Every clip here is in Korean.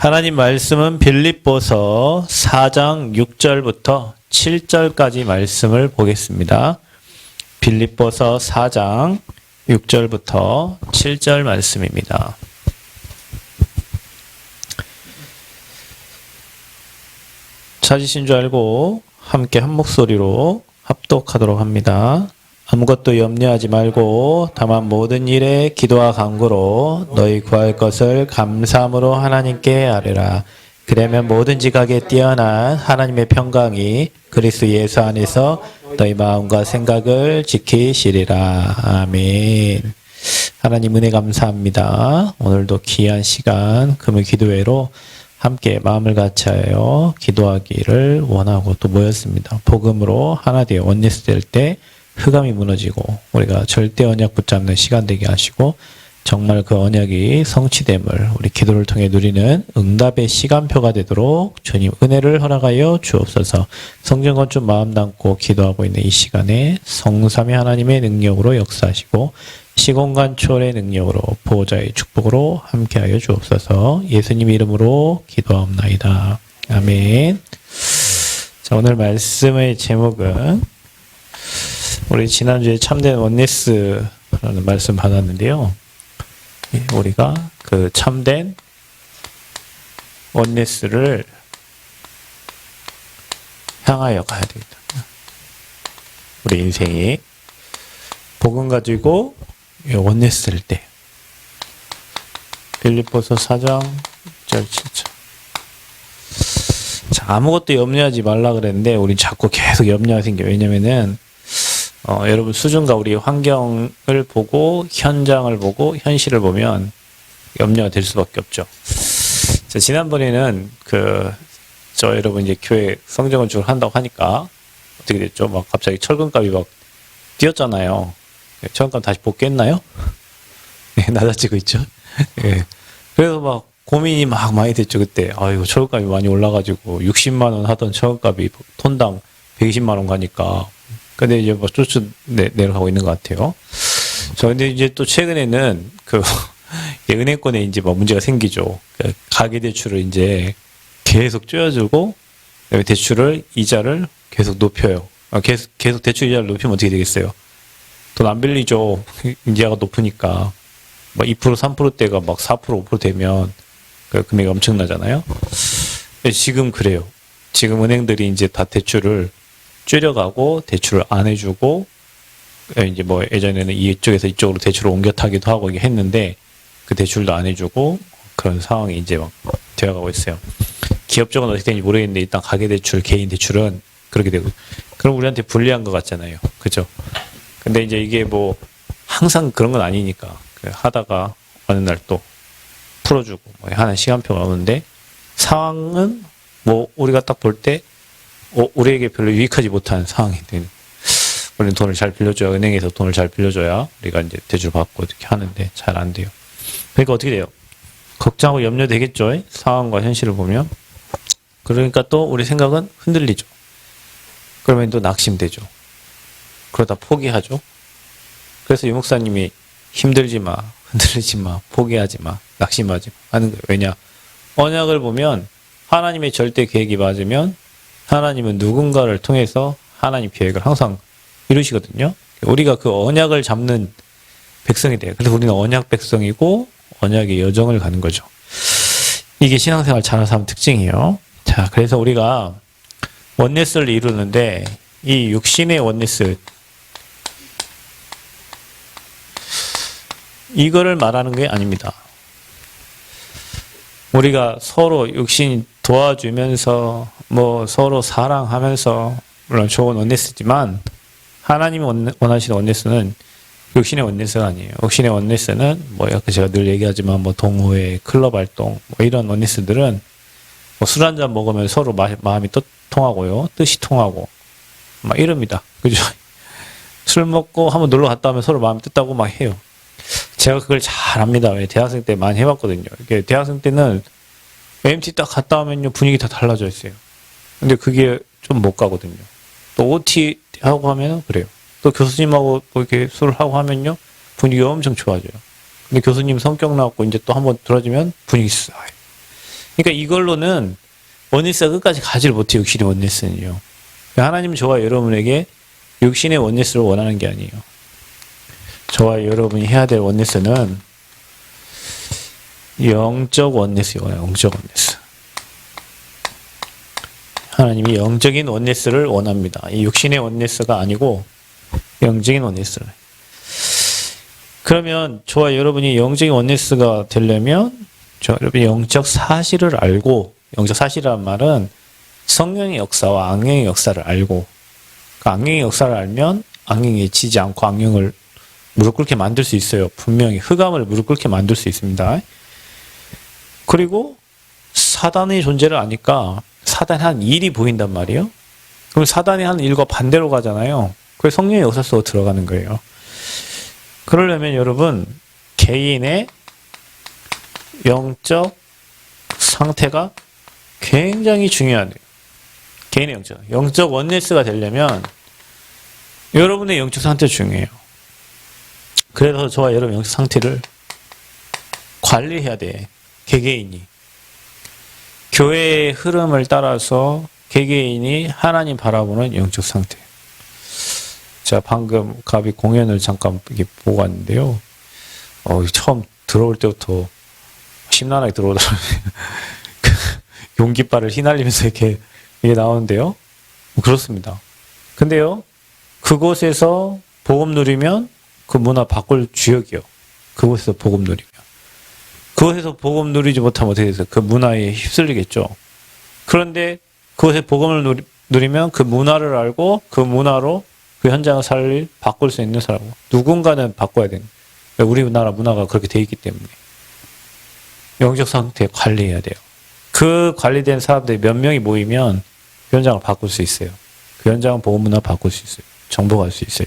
하나님 말씀은 빌립보서 4장 6절부터 7절까지 말씀을 보겠습니다. 빌립보서 4장 6절부터 7절 말씀입니다. 찾으신 줄 알고 함께 한 목소리로 합독하도록 합니다. 아무것도 염려하지 말고 다만 모든 일에 기도와 간구로 너희 구할 것을 감사함으로 하나님께 아뢰라. 그러면 모든 지각에 뛰어난 하나님의 평강이 그리스도 예수 안에서 너희 마음과 생각을 지키시리라. 아멘. 하나님 은혜 감사합니다. 오늘도 귀한 시간 금요 기도회로 함께 마음을 같이하여 기도하기를 원하고 또 모였습니다. 복음으로 하나 되어 원리스 될 때 흑암이 무너지고 우리가 절대 언약 붙잡는 시간 되게 하시고 정말 그 언약이 성취됨을 우리 기도를 통해 누리는 응답의 시간표가 되도록 주님 은혜를 허락하여 주옵소서. 성전 건축 마음 담고 기도하고 있는 이 시간에 성삼위 하나님의 능력으로 역사하시고 시공간 초월의 능력으로 보호자의 축복으로 함께하여 주옵소서. 예수님 이름으로 기도하옵나이다. 아멘. 자, 오늘 말씀의 제목은 우리 지난주에 참된 원네스라는 말씀 받았는데요. 우리가 그 참된 원네스를 향하여 가야 되겠다. 우리 인생이 복음 가지고 원네스 될 때. 빌립보서 4장 6절 7절. 자, 아무것도 염려하지 말라 그랬는데 우리 자꾸 계속 염려가 생겨요. 왜냐면은 여러분 수준과 우리 환경을 보고 현장을 보고 현실을 보면 염려가 될 수밖에 없죠. 자, 지난번에는 여러분 이제 교회 성전 건축을 한다고 하니까 어떻게 됐죠? 막 갑자기 철근값이 막 뛰었잖아요. 철근값 다시 복귀했나요? 네, 낮아지고 있죠. 네. 그래서 막 고민이 막 많이 됐죠 그때. 이거 철근값이 많이 올라가지고 60만 원 하던 철근값이 톤당 120만 원 가니까. 근데 이제 뭐 쫓아 내려가고 있는 것 같아요. 근데 이제 또 최근에는 은행권에 이제 뭐 문제가 생기죠. 가계대출을 이제 계속 쪼여주고, 대출을, 이자를 계속 높여요. 계속 대출 이자를 높이면 어떻게 되겠어요? 돈 안 빌리죠. 이자가 높으니까. 뭐 2%, 3%대가 막 4%, 5% 되면 그 금액이 엄청나잖아요. 지금 그래요. 지금 은행들이 이제 다 대출을 줄여가고 대출을 안 해주고 이제 뭐 예전에는 이쪽에서 이쪽으로 대출을 옮겨 타기도 하고 이게 했는데 그 대출도 안 해주고 그런 상황이 이제 막 되어가고 있어요. 기업 쪽은 어떻게 되는지 모르겠는데 일단 가계대출, 개인 대출은 그렇게 되고 그럼 우리한테 불리한 것 같잖아요. 그죠? 근데 이제 이게 뭐 항상 그런 건 아니니까 하다가 어느 날 또 풀어주고 뭐 하는 시간표가 오는데 상황은 뭐 우리가 딱 볼 때 우리에게 별로 유익하지 못한 상황이 되는. 우리는 돈을 잘 빌려줘야, 은행에서 돈을 잘 빌려줘야 우리가 이제 대출 받고 이렇게 하는데 잘 안 돼요. 그러니까 어떻게 돼요? 걱정하고 염려되겠죠? 상황과 현실을 보면. 그러니까 또 우리 생각은 흔들리죠. 그러면 또 낙심되죠. 그러다 포기하죠. 그래서 유 목사님이 힘들지 마, 흔들리지 마, 포기하지 마, 낙심하지 마 하는 거예요. 왜냐? 언약을 보면 하나님의 절대 계획이 맞으면 하나님은 누군가를 통해서 하나님 계획을 항상 이루시거든요. 우리가 그 언약을 잡는 백성이 돼요. 그래서 우리는 언약 백성이고 언약의 여정을 가는 거죠. 이게 신앙생활 잘하는 사람 특징이에요. 자, 그래서 우리가 원네스를 이루는데 이 육신의 원네스 이거를 말하는 게 아닙니다. 우리가 서로 육신이 도와주면서 뭐 서로 사랑하면서 물론 좋은 원네스지만 하나님이 원하시는 원네스는 육신의 원네스가 아니에요. 육신의 원네스는 뭐 제가 늘 얘기하지만 뭐 동호회, 클럽 활동 뭐 이런 원네스들은 뭐 술 한잔 먹으면 서로 마음이 통하고요, 뜻이 통하고 막 이럽니다. 그죠? 술 먹고 한번 놀러 갔다 오면 서로 마음이 뜻하고 막 해요. 제가 그걸 잘 압니다. 왜 대학생 때 많이 해봤거든요. 이게 대학생 때는 MT 딱 갔다 오면요 분위기 다 달라져 있어요. 근데 그게 좀 못 가거든요. 또 OT 하고 하면 그래요. 또 교수님하고 뭐 이렇게 술을 하고 하면요 분위기가 엄청 좋아져요. 근데 교수님 성격 나왔고 이제 또 한번 들어주면 분위기 싸요. 그러니까 이걸로는 원리스가 끝까지 가지를 못해, 육신의 원리스는요. 하나님은 저와 여러분에게 육신의 원리스를 원하는 게 아니에요. 저와 여러분이 해야 될 원리스는 영적 원리스요. 영적 원리스. 하나님이 영적인 원리스를 원합니다. 이 육신의 원리스가 아니고 영적인 원리스를. 그러면 저와 여러분이 영적인 원리스가 되려면 저와 여러분이 영적 사실을 알고, 영적 사실이란 말은 성령의 역사와 악령의 역사를 알고, 그 악령의 역사를 알면 악령에 지지 않고 악령을 무릎 꿇게 만들 수 있어요. 분명히 흑암을 무릎 꿇게 만들 수 있습니다. 그리고 사단의 존재를 아니까 사단이 하는 일이 보인단 말이에요. 그럼 사단이 하는 일과 반대로 가잖아요. 그래서 성령의 역사 속으로 들어가는 거예요. 그러려면 여러분, 개인의 영적 상태가 굉장히 중요하네요. 개인의 영적 원리스가 되려면 여러분의 영적 상태가 중요해요. 그래서 저와 여러분 영적 상태를 관리해야 돼. 개개인이. 교회의 흐름을 따라서 개개인이 하나님 바라보는 영적 상태. 제가 방금 갑이 공연을 잠깐 보고 왔는데요. 처음 들어올 때부터 심란하게 들어오더라고요. 용깃발을 휘날리면서 이게 나오는데요. 그렇습니다. 근데요, 그곳에서 복음 누리면 그 문화 바꿀 주역이요. 그곳에서 복음 누리면. 그곳에서 복음 누리지 못하면 어떻게 되세요? 그 문화에 휩쓸리겠죠. 그런데 그곳에 복음을 누리면 그 문화를 알고 그 문화로 그 현장을 바꿀 수 있는 사람. 누군가는 바꿔야 되는. 우리나라 문화가 그렇게 돼 있기 때문에. 영적 상태 관리해야 돼요. 그 관리된 사람들이 몇 명이 모이면 그 현장을 바꿀 수 있어요. 그 현장은 복음 문화 바꿀 수 있어요. 정복할 수 있어요.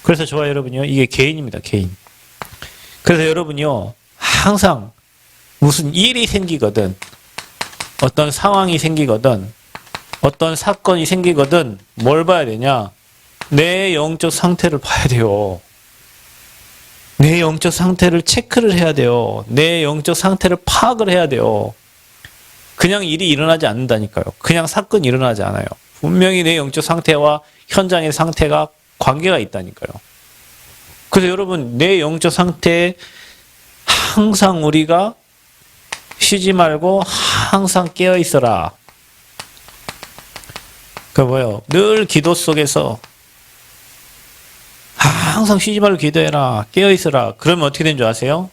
그래서 저와 여러분이요, 이게 개인입니다. 개인. 그래서 여러분이요, 항상 무슨 일이 생기거든, 어떤 상황이 생기거든, 어떤 사건이 생기거든, 뭘 봐야 되냐? 내 영적 상태를 봐야 돼요. 내 영적 상태를 체크를 해야 돼요. 내 영적 상태를 파악을 해야 돼요. 그냥 일이 일어나지 않는다니까요. 그냥 사건이 일어나지 않아요. 분명히 내 영적 상태와 현장의 상태가 관계가 있다니까요. 그래서 여러분, 내 영적 상태에 항상 우리가 쉬지 말고 항상 깨어 있어라. 그 뭐예요? 늘 기도 속에서 항상 쉬지 말고 기도해라. 깨어 있어라. 그러면 어떻게 되는 줄 아세요?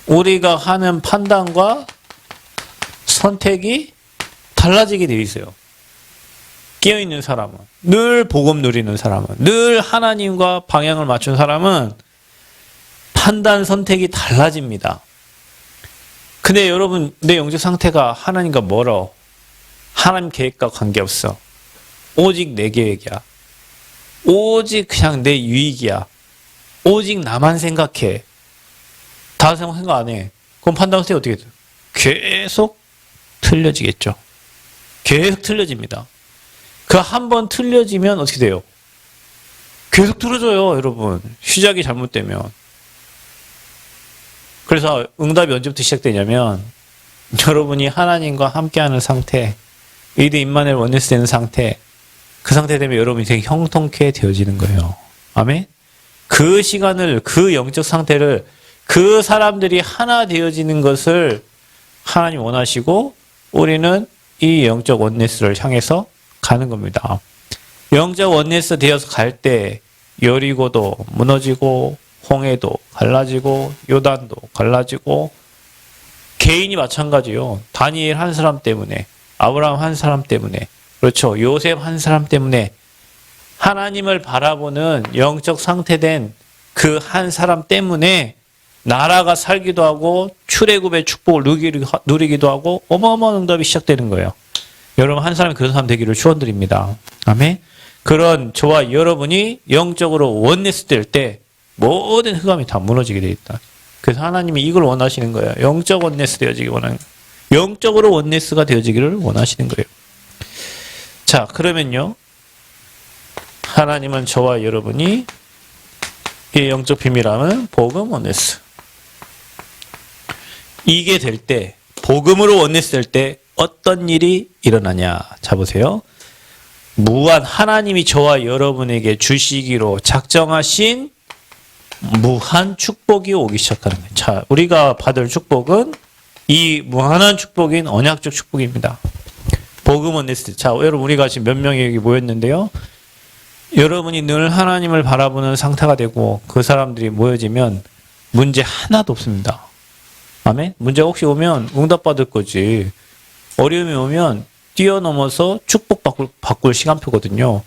우리가 하는 판단과 선택이 달라지게 되어 있어요. 깨어있는 사람은, 늘 복음 누리는 사람은, 늘 하나님과 방향을 맞춘 사람은 판단, 선택이 달라집니다. 근데 여러분, 내 영적 상태가 하나님과 멀어. 하나님 계획과 관계없어. 오직 내 계획이야. 오직 그냥 내 유익이야. 오직 나만 생각해. 다른 생각 안 해. 그럼 판단, 선택이 어떻게 돼요? 계속 틀려지겠죠. 계속 틀려집니다. 그 한 번 틀려지면 어떻게 돼요? 계속 틀어져요, 여러분. 시작이 잘못되면. 그래서 응답이 언제부터 시작되냐면, 여러분이 하나님과 함께하는 상태, 이드 임마누엘 원네스 되는 상태, 그 상태 되면 여러분 인생이 형통케 되어지는 거예요. 아멘? 그 시간을, 그 영적 상태를, 그 사람들이 하나 되어지는 것을 하나님 원하시고, 우리는 이 영적 원네스를 향해서 가는 겁니다. 영적 원네스 되어서 갈 때 여리고도 무너지고 홍해도 갈라지고 요단도 갈라지고, 개인이 마찬가지요. 다니엘 한 사람 때문에, 아브라함 한 사람 때문에, 그렇죠, 요셉 한 사람 때문에, 하나님을 바라보는 영적 상태된 그 한 사람 때문에 나라가 살기도 하고 출애굽의 축복을 누리기도 하고 어마어마한 응답이 시작되는 거예요. 여러분, 한 사람이 그런 사람 되기를 축원드립니다. 아멘. 그런 저와 여러분이 영적으로 원네스 될 때 모든 흑암이 다 무너지게 되어 있다. 그래서 하나님이 이걸 원하시는 거예요. 영적 원네스 되어지기 원하는 거예요. 영적으로 원네스가 되어지기를 원하시는 거예요. 자, 그러면요, 하나님은 저와 여러분이 이 영적 비밀함은 복음 원네스, 이게 될 때 복음으로 원냈을 때 어떤 일이 일어나냐. 자 보세요. 무한 하나님이 저와 여러분에게 주시기로 작정하신 무한 축복이 오기 시작하는 거예요. 자, 우리가 받을 축복은 이 무한한 축복인 언약적 축복입니다. 복음 원냈을 때. 자, 여러분 우리가 지금 몇 명이 여기 모였는데요. 여러분이 늘 하나님을 바라보는 상태가 되고 그 사람들이 모여지면 문제 하나도 없습니다. 아멘? 문제가 혹시 오면 응답받을 거지. 어려움이 오면 뛰어넘어서 축복받을 시간표거든요.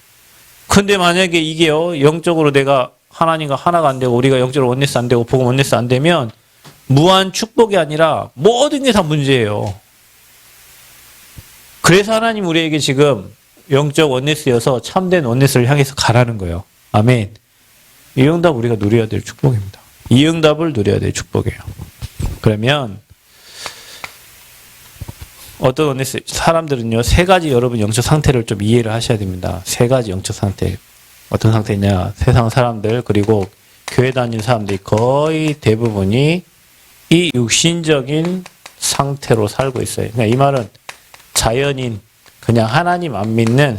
근데 만약에 이게요, 영적으로 내가 하나님과 하나가 안 되고 우리가 영적으로 원네스 안 되고 복음 원네스 안 되면 무한 축복이 아니라 모든 게 다 문제예요. 그래서 하나님 우리에게 지금 영적 원네스여서 참된 원네스를 향해서 가라는 거예요. 아멘. 이 응답 우리가 누려야 될 축복입니다. 이 응답을 누려야 될 축복이에요. 그러면 어떤 원네스 사람들은요, 세 가지 여러분 영적 상태를 좀 이해를 하셔야 됩니다. 세 가지 영적 상태. 어떤 상태냐? 세상 사람들 그리고 교회 다니는 사람들이 거의 대부분이 이 육신적인 상태로 살고 있어요. 그러니까 이 말은 자연인, 그냥 하나님 안 믿는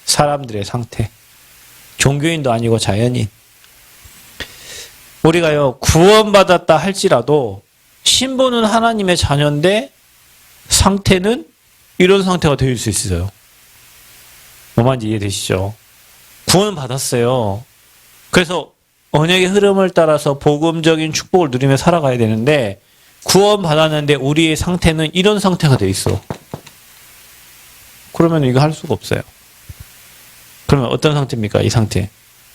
사람들의 상태. 종교인도 아니고 자연인. 우리가요, 구원받았다 할지라도 신분은 하나님의 자녀인데 상태는 이런 상태가 될 수 있어요. 뭐 말인지 이해되시죠? 구원 받았어요. 그래서 언약의 흐름을 따라서 복음적인 축복을 누리며 살아가야 되는데 구원 받았는데 우리의 상태는 이런 상태가 돼 있어. 그러면 이거 할 수가 없어요. 그러면 어떤 상태입니까? 이 상태.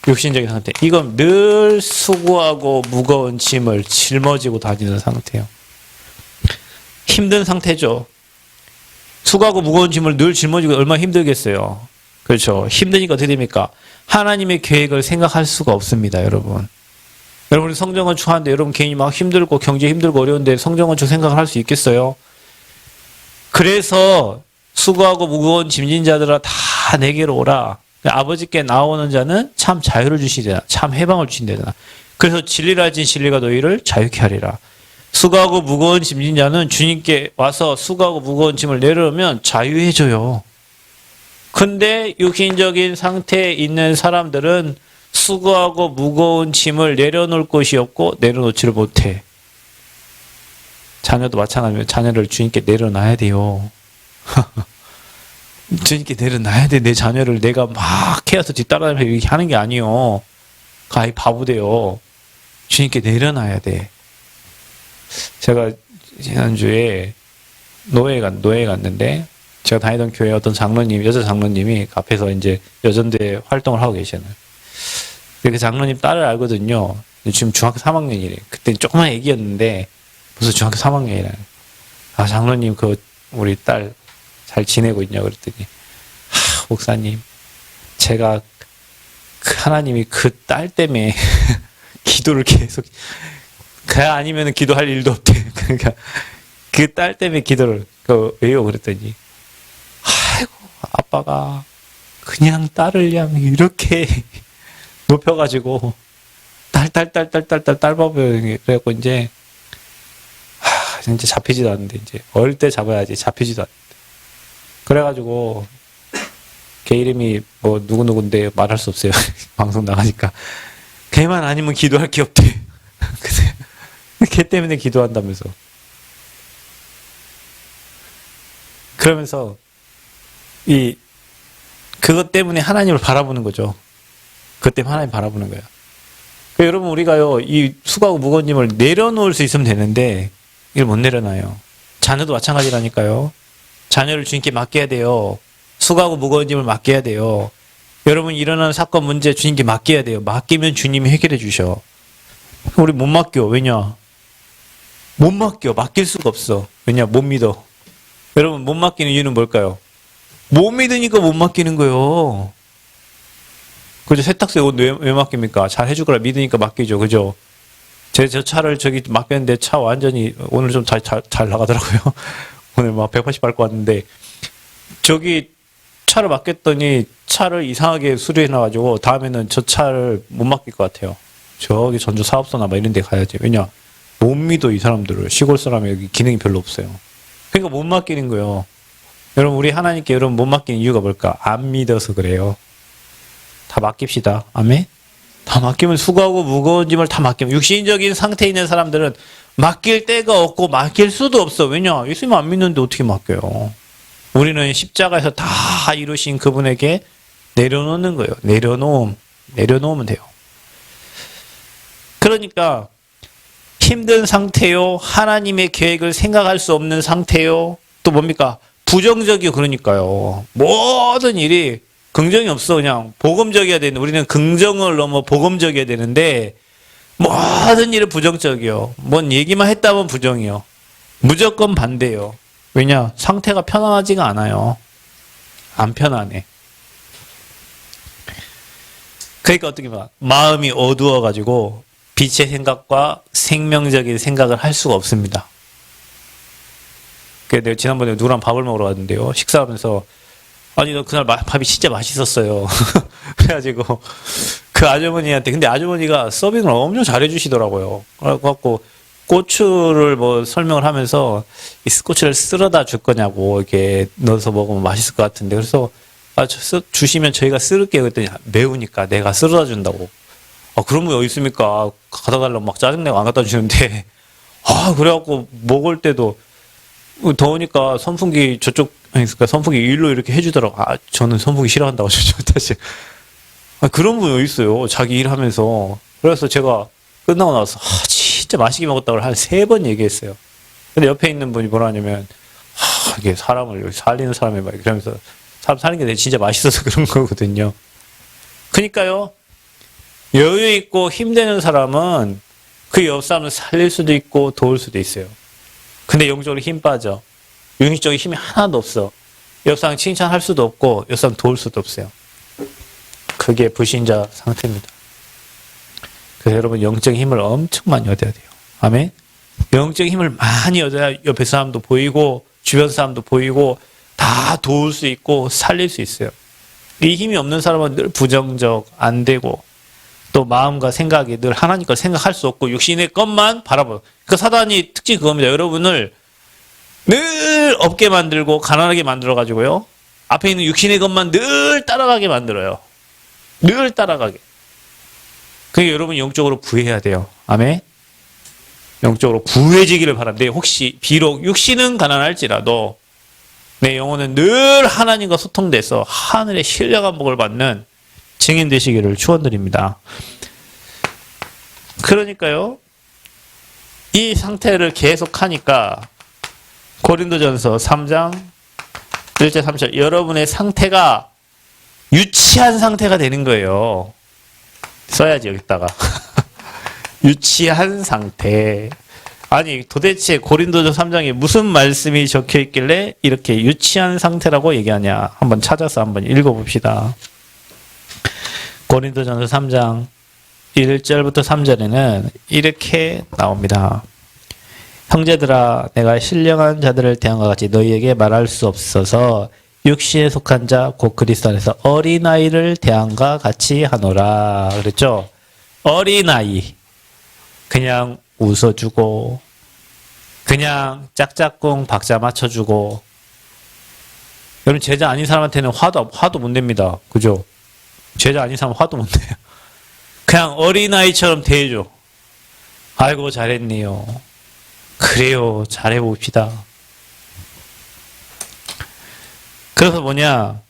육신적인 상태. 이건 늘 수고하고 무거운 짐을 짊어지고 다니는 상태예요. 힘든 상태죠. 수고하고 무거운 짐을 늘 짊어지고 얼마나 힘들겠어요. 그렇죠. 힘드니까 어떻게 됩니까? 하나님의 계획을 생각할 수가 없습니다, 여러분. 여러분 성전건축 하는데 여러분 개인이 막 힘들고 경제 힘들고 어려운데 성전건축 생각을 할 수 있겠어요? 그래서 수고하고 무거운 짐진 자들아 다 내게로 오라. 아버지께 나오는 자는 참 자유를 주시되나, 참 해방을 주신다나. 그래서 진리라 진 진리가 너희를 자유케 하리라. 수고하고 무거운 짐진 자는 주님께 와서 수고하고 무거운 짐을 내려오면 자유해져요. 근데 육신적인 상태에 있는 사람들은 수고하고 무거운 짐을 내려놓을 곳이 없고 내려놓지를 못해. 자녀도 마찬가지로 자녀를 주님께 내려놔야 돼요. 주님께 내려놔야 돼. 내 자녀를 내가 막 해서 뒤따라다니면서 이렇게 하는 게 아니요. 아이 바보 돼요. 주님께 내려놔야 돼. 제가 지난주에 노예에 갔는데 제가 다니던 교회 어떤 장로님, 여자 장로님이 앞에서 이제 여전대 활동을 하고 계시잖아요. 그 장로님 딸을 알거든요. 지금 중학교 3학년이래. 그때 조그만 애기였는데 무슨 중학교 3학년이래. 아, 장로님 우리 딸 잘 지내고 있냐 그랬더니 목사님 제가 하나님이 그 딸 때문에 기도를 계속 아니면 기도할 일도 없대. 그러니까 그 딸 때문에 기도를 왜요 그랬더니 아이고 아빠가 그냥 딸을 그냥 이렇게 높여가지고 딸 그래갖고 이제 잡히지도 않는데 이제 어릴 때 잡아야지 잡히지도 않는데 그래가지고 걔 이름이 뭐 누구누군데 말할 수 없어요. 방송 나가니까 걔만 아니면 기도할 게 없대. 걔 때문에 기도한다면서. 그러면서 그것 때문에 하나님을 바라보는 거죠. 그것 때문에 하나님 바라보는 거예요. 그러니까 여러분 우리가요 이 수고하고 무거운 짐을 내려놓을 수 있으면 되는데 이걸 못 내려놔요. 자녀도 마찬가지라니까요. 자녀를 주님께 맡겨야 돼요. 수고하고 무거운 짐을 맡겨야 돼요. 여러분 일어나는 사건 문제 주님께 맡겨야 돼요. 맡기면 주님이 해결해 주셔. 우리 못 맡겨. 왜냐? 못 맡겨. 맡길 수가 없어. 왜냐? 못 믿어. 여러분 못 맡기는 이유는 뭘까요? 못 믿으니까 못 맡기는 거예요. 그죠? 세탁소에 옷 왜 맡깁니까? 잘 해줄 거라 믿으니까 맡기죠. 그죠? 저 차를 맡겼는데 차 완전히 오늘 좀 잘 나가더라고요. 오늘 막 180 밟고 왔는데 차를 맡겼더니 차를 이상하게 수리해놔가지고 다음에는 저 차를 못 맡길 것 같아요. 저기 전주 사업소나 막 이런 데 가야지. 왜냐? 못 믿어 이 사람들을. 시골 사람이 여기 기능이 별로 없어요. 그러니까 못 맡기는 거예요. 여러분, 우리 하나님께 여러분 못 맡기는 이유가 뭘까? 안 믿어서 그래요. 다 맡깁시다. 아멘? 다 맡기면 수고하고 무거운 짐을 다 맡기면, 육신적인 상태에 있는 사람들은 맡길 데가 없고 맡길 수도 없어. 왜냐? 예수님 안 믿는데 어떻게 맡겨요? 우리는 십자가에서 다 이루신 그분에게 내려놓는 거예요. 내려놓으면 돼요. 그러니까 힘든 상태요. 하나님의 계획을 생각할 수 없는 상태요. 또 뭡니까? 부정적이요. 그러니까요. 모든 일이 긍정이 없어. 그냥 복음적이어야 되는데 우리는 긍정을 넘어 복음적이어야 되는데 모든 일은 부정적이요. 뭔 얘기만 했다면 부정이요. 무조건 반대요. 왜냐? 상태가 편안하지가 않아요. 안 편안해. 그러니까 어떻게 봐. 마음이 어두워가지고 빛의 생각과 생명적인 생각을 할 수가 없습니다. 그래서 내가 지난번에 누구랑 밥을 먹으러 갔는데요. 식사하면서 아니 너 그날 밥이 진짜 맛있었어요. 그래가지고 그 아주머니한테 근데 아주머니가 서빙을 엄청 잘해주시더라고요. 그래갖고 고추를 뭐 설명을 하면서 이 고추를 쓸어다 줄 거냐고 이렇게 넣어서 먹으면 맛있을 것 같은데 그래서 주시면 저희가 쓸을게요. 그랬더니 매우니까 내가 쓸어다 준다고. 그런 거 어디 있습니까? 갖다 달라고 막 짜증내고 안 갖다 주시는데 그래갖고 먹을 때도 더우니까 선풍기 저쪽 그러니까 선풍기 일로 이렇게 해주더라고. 저는 선풍기 싫어한다고 다시. 그런 분이 어디 있어요? 자기 일하면서. 그래서 제가 끝나고 나서 진짜 맛있게 먹었다고 한 3번 얘기했어요. 근데 옆에 있는 분이 뭐라 하냐면 이게 사람을 살리는 사람이 막 이러면서 사람 살리는 게 진짜 맛있어서 그런 거거든요. 그러니까요. 여유 있고 힘드는 사람은 그 옆 사람을 살릴 수도 있고 도울 수도 있어요. 근데 영적으로 힘 빠져. 영적인 힘이 하나도 없어. 옆 사람 칭찬할 수도 없고 옆 사람 도울 수도 없어요. 그게 불신자 상태입니다. 그래서 여러분 영적인 힘을 엄청 많이 얻어야 돼요. 아멘? 영적인 힘을 많이 얻어야 옆에 사람도 보이고 주변 사람도 보이고 다 도울 수 있고 살릴 수 있어요. 이 힘이 없는 사람은 늘 부정적, 안 되고 또 마음과 생각이 늘 하나님 걸 생각할 수 없고 육신의 것만 바라봐요. 그 사단이 특징이 그겁니다. 여러분을 늘 없게 만들고 가난하게 만들어가지고요. 앞에 있는 육신의 것만 늘 따라가게 만들어요. 늘 따라가게. 그러니까 여러분 영적으로 부해야 돼요. 아멘? 영적으로 부해지기를 바랍니다. 혹시 비록 육신은 가난할지라도 내 영혼은 늘 하나님과 소통돼서 하늘의 신령한 복을 받는 증인 되시기를 축원드립니다. 그러니까요. 이 상태를 계속하니까 고린도전서 3장 1절 3절 여러분의 상태가 유치한 상태가 되는 거예요. 써야지 여기다가. 유치한 상태. 아니 도대체 고린도전서 3장에 무슨 말씀이 적혀 있길래 이렇게 유치한 상태라고 얘기하냐. 한번 찾아서 한번 읽어봅시다. 고린도전서 3장 1절부터 3절에는 이렇게 나옵니다. 형제들아 내가 신령한 자들을 대함과 같이 너희에게 말할 수 없어서 육신에 속한 자 곧 그리스도 안에서 어린아이를 대함과 같이 하노라. 그랬죠? 어린아이. 그냥 웃어주고 그냥 짝짝꿍 박자 맞춰주고 여러분 제자 아닌 사람한테는 화도 못 냅니다. 그죠? 제자 아닌 사람은 화도 못 내요. 그냥 어린아이처럼 대해줘. 아이고 잘했네요. 그래요. 잘해봅시다. 그래서 뭐냐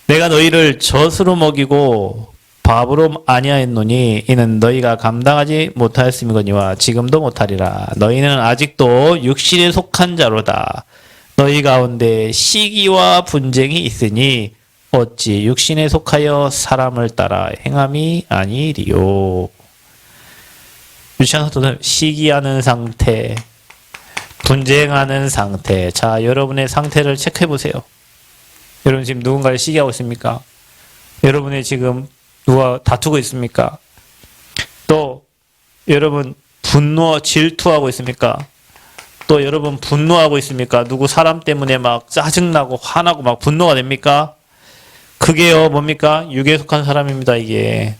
내가 너희를 젖으로 먹이고 밥으로 아니하였노니 이는 너희가 감당하지 못하였음이거니와 지금도 못하리라. 너희는 아직도 육신에 속한 자로다. 너희 가운데 시기와 분쟁이 있으니 어찌 육신에 속하여 사람을 따라 행함이 아니리요. 유치한 사도는 시기하는 상태, 분쟁하는 상태. 자, 여러분의 상태를 체크해 보세요. 여러분 지금 누군가를 시기하고 있습니까? 여러분이 지금 누가 다투고 있습니까? 또 여러분 질투하고 있습니까? 또 여러분 분노하고 있습니까? 누구 사람 때문에 막 짜증나고 화나고 막 분노가 됩니까? 그게요 뭡니까? 육에 속한 사람입니다. 이게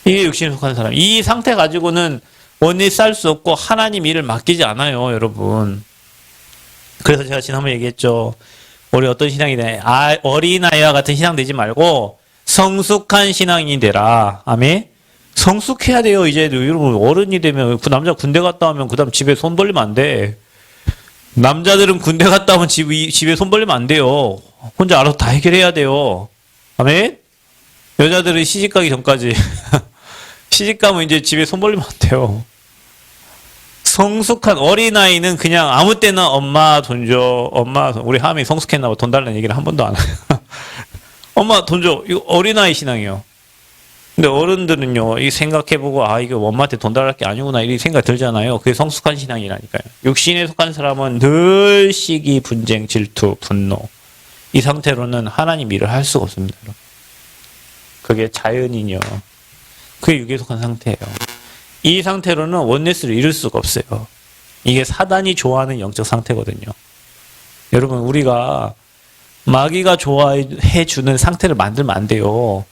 육신에 속한 사람. 이 상태 가지고는 원리 쌓을 수 없고 하나님 일을 맡기지 않아요. 여러분. 그래서 제가 지난번에 얘기했죠. 우리 어떤 신앙이 돼? 어린아이와 같은 신앙 되지 말고 성숙한 신앙인이 되라. 아멘? 성숙해야 돼요. 이제 여러분 어른이 되면 그 남자 군대 갔다 오면 그 다음 집에 손 벌리면 안 돼. 남자들은 군대 갔다 오면 집에 손 벌리면 안 돼요. 혼자 알아서 다 해결해야 돼요. 아멘? 여자들은 시집 가기 전까지 시집 가면 이제 집에 손 벌리면 안 돼요. 성숙한 어린아이는 그냥 아무 때나 엄마 돈 줘. 엄마, 우리 하미 성숙했나 봐. 돈 달라는 얘기를 한 번도 안 해요. 엄마 돈 줘. 이거 어린아이 신앙이에요. 근데 어른들은요, 이 생각해보고, 이거 엄마한테 돈 달랄 게 아니구나, 이 생각 들잖아요. 그게 성숙한 신앙이라니까요. 육신에 속한 사람은 늘 시기, 분쟁, 질투, 분노. 이 상태로는 하나님 일을 할 수가 없습니다. 그게 자연이요. 그게 육에 속한 상태예요. 이 상태로는 원네스를 이룰 수가 없어요. 이게 사단이 좋아하는 영적 상태거든요. 여러분, 우리가 마귀가 좋아해 주는 상태를 만들면 안 돼요.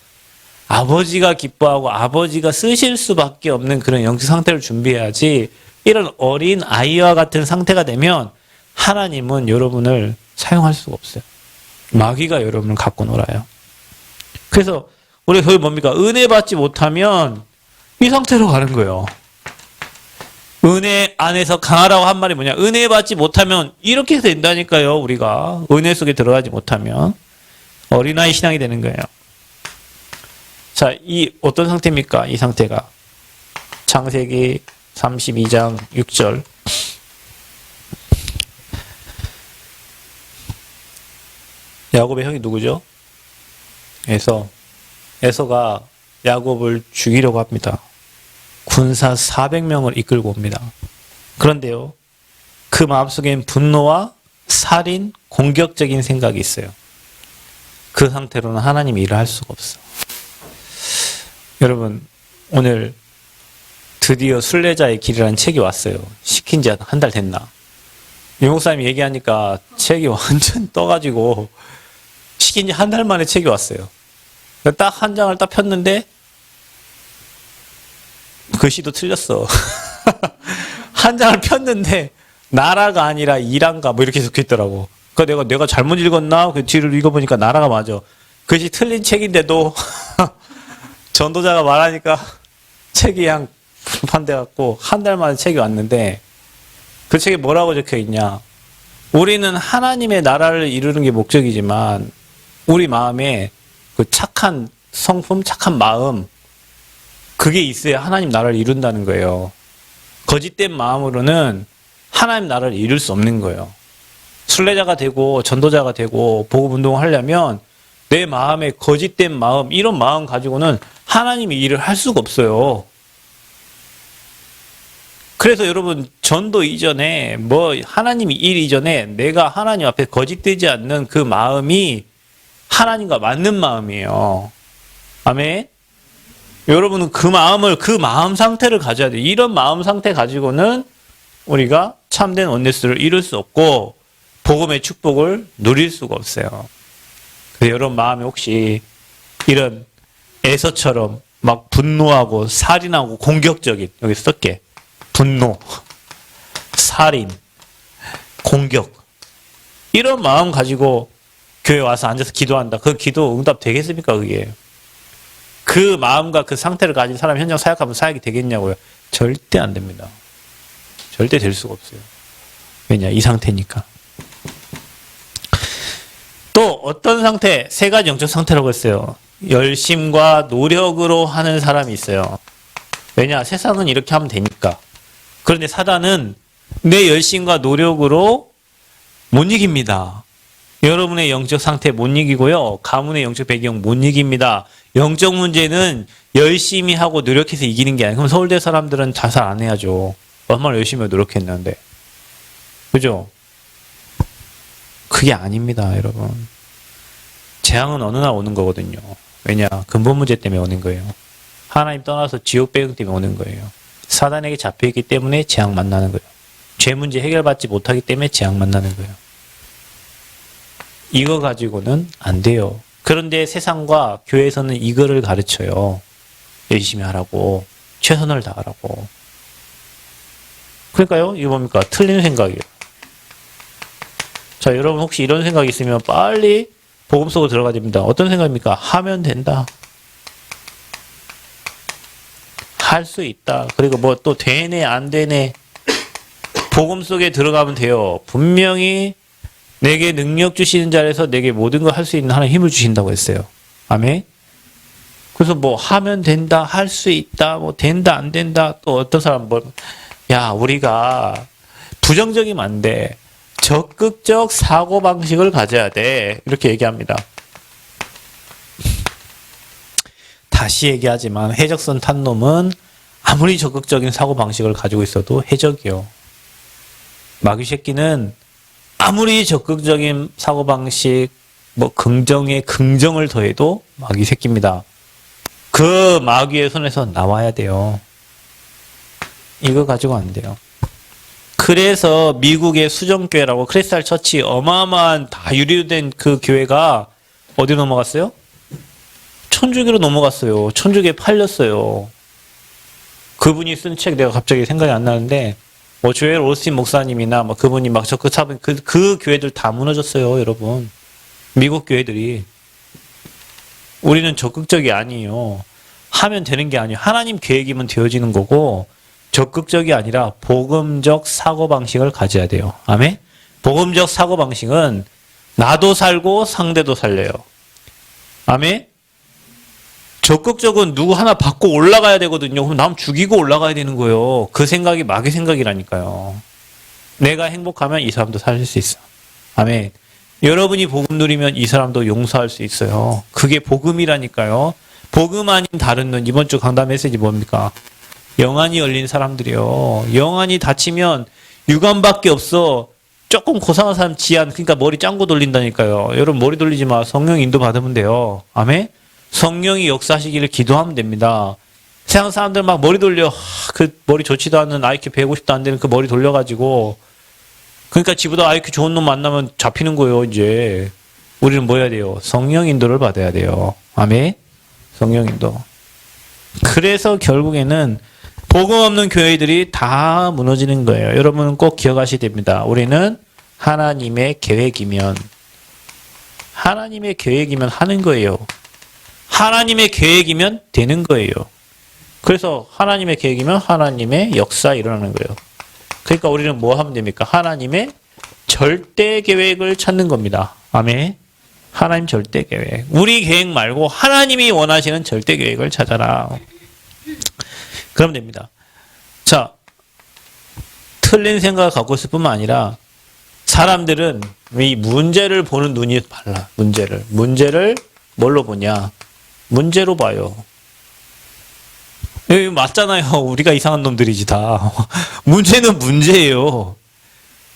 아버지가 기뻐하고 아버지가 쓰실 수밖에 없는 그런 영적 상태를 준비해야지, 이런 어린 아이와 같은 상태가 되면 하나님은 여러분을 사용할 수가 없어요. 마귀가 여러분을 갖고 놀아요. 그래서 우리가 거기 뭡니까? 은혜 받지 못하면 이 상태로 가는 거예요. 은혜 안에서 강하라고 한 말이 뭐냐? 은혜 받지 못하면 이렇게 된다니까요. 우리가 은혜 속에 들어가지 못하면 어린아이 신앙이 되는 거예요. 자, 이 어떤 상태입니까? 이 상태가 창세기 32장 6절. 야곱의 형이 누구죠? 에서가 야곱을 죽이려고 합니다. 군사 400명을 이끌고 옵니다. 그런데요, 그 마음속엔 분노와 살인, 공격적인 생각이 있어요. 그 상태로는 하나님이 일을 할 수가 없어. 여러분, 오늘 드디어 순례자의 길이라는 책이 왔어요. 시킨 지 한 달 됐나? 유 목사님이 얘기하니까 책이 완전 떠가지고 시킨 지 한 달 만에 책이 왔어요. 딱 한 장을 딱 폈는데 글씨도 틀렸어. 한 장을 폈는데 나라가 아니라 이란가 뭐 이렇게 적혀 있더라고. 그러니까 내가 잘못 읽었나? 그 뒤를 읽어보니까 나라가 맞아. 글씨 틀린 책인데도 전도자가 말하니까 책이 그냥 판돼갖고 한 달 만에 책이 왔는데, 그 책에 뭐라고 적혀 있냐? 우리는 하나님의 나라를 이루는 게 목적이지만 우리 마음에 그 착한 성품, 착한 마음, 그게 있어야 하나님 나라를 이룬다는 거예요. 거짓된 마음으로는 하나님 나라를 이룰 수 없는 거예요. 순례자가 되고 전도자가 되고 복음 운동을 하려면 내 마음에 거짓된 마음, 이런 마음 가지고는 하나님이 일을 할 수가 없어요. 그래서 여러분, 전도 이전에 하나님이 일 이전에 내가 하나님 앞에 거짓되지 않는 그 마음이 하나님과 맞는 마음이에요. 아멘. 여러분은 그 마음 상태를 가져야 돼요. 이런 마음 상태 가지고는 우리가 참된 원네스를 이룰 수 없고 복음의 축복을 누릴 수가 없어요. 그래서 여러분 마음에 혹시 이런 에서처럼 막 분노하고 살인하고 공격적인, 여기 쓸게, 분노, 살인, 공격, 이런 마음 가지고 교회 와서 앉아서 기도한다. 그 기도 응답 되겠습니까? 그게 그 마음과 그 상태를 가진 사람 현장 사역하면 사역이 되겠냐고요? 절대 안 됩니다. 절대 될 수가 없어요. 왜냐? 이 상태니까. 또 어떤 상태? 세 가지 영적 상태라고 했어요. 열심과 노력으로 하는 사람이 있어요. 왜냐? 세상은 이렇게 하면 되니까. 그런데 사단은 내 열심과 노력으로 못 이깁니다. 여러분의 영적 상태 못 이기고요. 가문의 영적 배경 못 이깁니다. 영적 문제는 열심히 하고 노력해서 이기는 게 아니에요. 그럼 서울대 사람들은 자살 안 해야죠. 얼마나 열심히 노력했는데. 그죠? 그게 아닙니다, 여러분. 재앙은 어느 날 오는 거거든요. 왜냐? 근본 문제 때문에 오는 거예요. 하나님 떠나서 지옥 배경 때문에 오는 거예요. 사단에게 잡혀있기 때문에 재앙 만나는 거예요. 죄 문제 해결받지 못하기 때문에 재앙 만나는 거예요. 이거 가지고는 안 돼요. 그런데 세상과 교회에서는 이거를 가르쳐요. 열심히 하라고, 최선을 다하라고. 그러니까요, 이거 뭡니까? 틀린 생각이에요. 자, 여러분 혹시 이런 생각이 있으면 빨리 복음 속으로 들어가야 됩니다. 어떤 생각입니까? 하면 된다. 할 수 있다. 그리고 뭐 또 되네 안 되네. 복음 속에 들어가면 돼요. 분명히 내게 능력 주시는 자리에서 내게 모든 걸 할 수 있는 하나님 힘을 주신다고 했어요. 아멘. 그래서 뭐 하면 된다, 할 수 있다, 뭐 된다 안 된다. 또 어떤 사람 뭐 야, 우리가 부정적이면 안 돼. 적극적 사고 방식을 가져야 돼. 이렇게 얘기합니다. 다시 얘기하지만 해적선 탄 놈은 아무리 적극적인 사고 방식을 가지고 있어도 해적이요. 마귀 새끼는 아무리 적극적인 사고 방식, 뭐 긍정에 긍정을 더해도 마귀 새끼입니다. 그 마귀의 손에서 나와야 돼요. 이거 가지고 안 돼요. 그래서 미국의 수정교회라고 크리스탈 처치 어마어마한 다 유리된 그 교회가 어디로 넘어갔어요? 천주교로 넘어갔어요. 천주교에 팔렸어요. 그분이 쓴 책 내가 갑자기 생각이 안 나는데 뭐 조엘 오스틴 목사님이나 뭐 그분이 막 그 교회들 다 무너졌어요, 여러분. 미국 교회들이. 우리는 적극적이 아니에요. 하면 되는 게 아니에요. 하나님 계획이면 되어지는 거고 적극적이 아니라 복음적 사고방식을 가져야 돼요. 아멘? 복음적 사고방식은 나도 살고 상대도 살려요. 아멘? 적극적은 누구 하나 받고 올라가야 되거든요. 그럼 남 죽이고 올라가야 되는 거예요. 그 생각이 마귀 생각이라니까요. 내가 행복하면 이 사람도 살릴 수 있어. 아멘. 여러분이 복음 누리면 이 사람도 용서할 수 있어요. 그게 복음이라니까요. 복음 아닌 다른 눈. 이번 주 강단 메시지 뭡니까? 영안이 열린 사람들이요. 영안이 닫히면 유감밖에 없어. 조금 고상한 사람 지안, 그러니까 머리 짱구 돌린다니까요. 여러분 머리 돌리지 마. 성령 인도 받으면 돼요. 아멘? 성령이 역사하시기를 기도하면 됩니다. 세상 사람들 막 머리 돌려. 그 머리 좋지도 않은 IQ 150도 안 되는 그 머리 돌려가지고. 그러니까 지보다 IQ 좋은 놈 만나면 잡히는 거예요, 이제. 우리는 뭐 해야 돼요? 성령 인도를 받아야 돼요. 아멘? 성령 인도. 그래서 결국에는 복음 없는 교회들이 다 무너지는 거예요. 여러분은 꼭 기억하셔야 됩니다. 우리는 하나님의 계획이면 하는 거예요. 하나님의 계획이면 되는 거예요. 그래서 하나님의 계획이면 하나님의 역사 일어나는 거예요. 그러니까 우리는 뭐 하면 됩니까? 하나님의 절대 계획을 찾는 겁니다. 아멘. 하나님 절대 계획. 우리 계획 말고 하나님이 원하시는 절대 계획을 찾아라. 그러면 됩니다. 자, 틀린 생각을 갖고 있을 뿐만 아니라 사람들은 이 문제를 보는 눈이 달라. 문제를 뭘로 보냐? 문제로 봐요. 여기 맞잖아요. 우리가 이상한 놈들이지 다. 문제는 문제예요.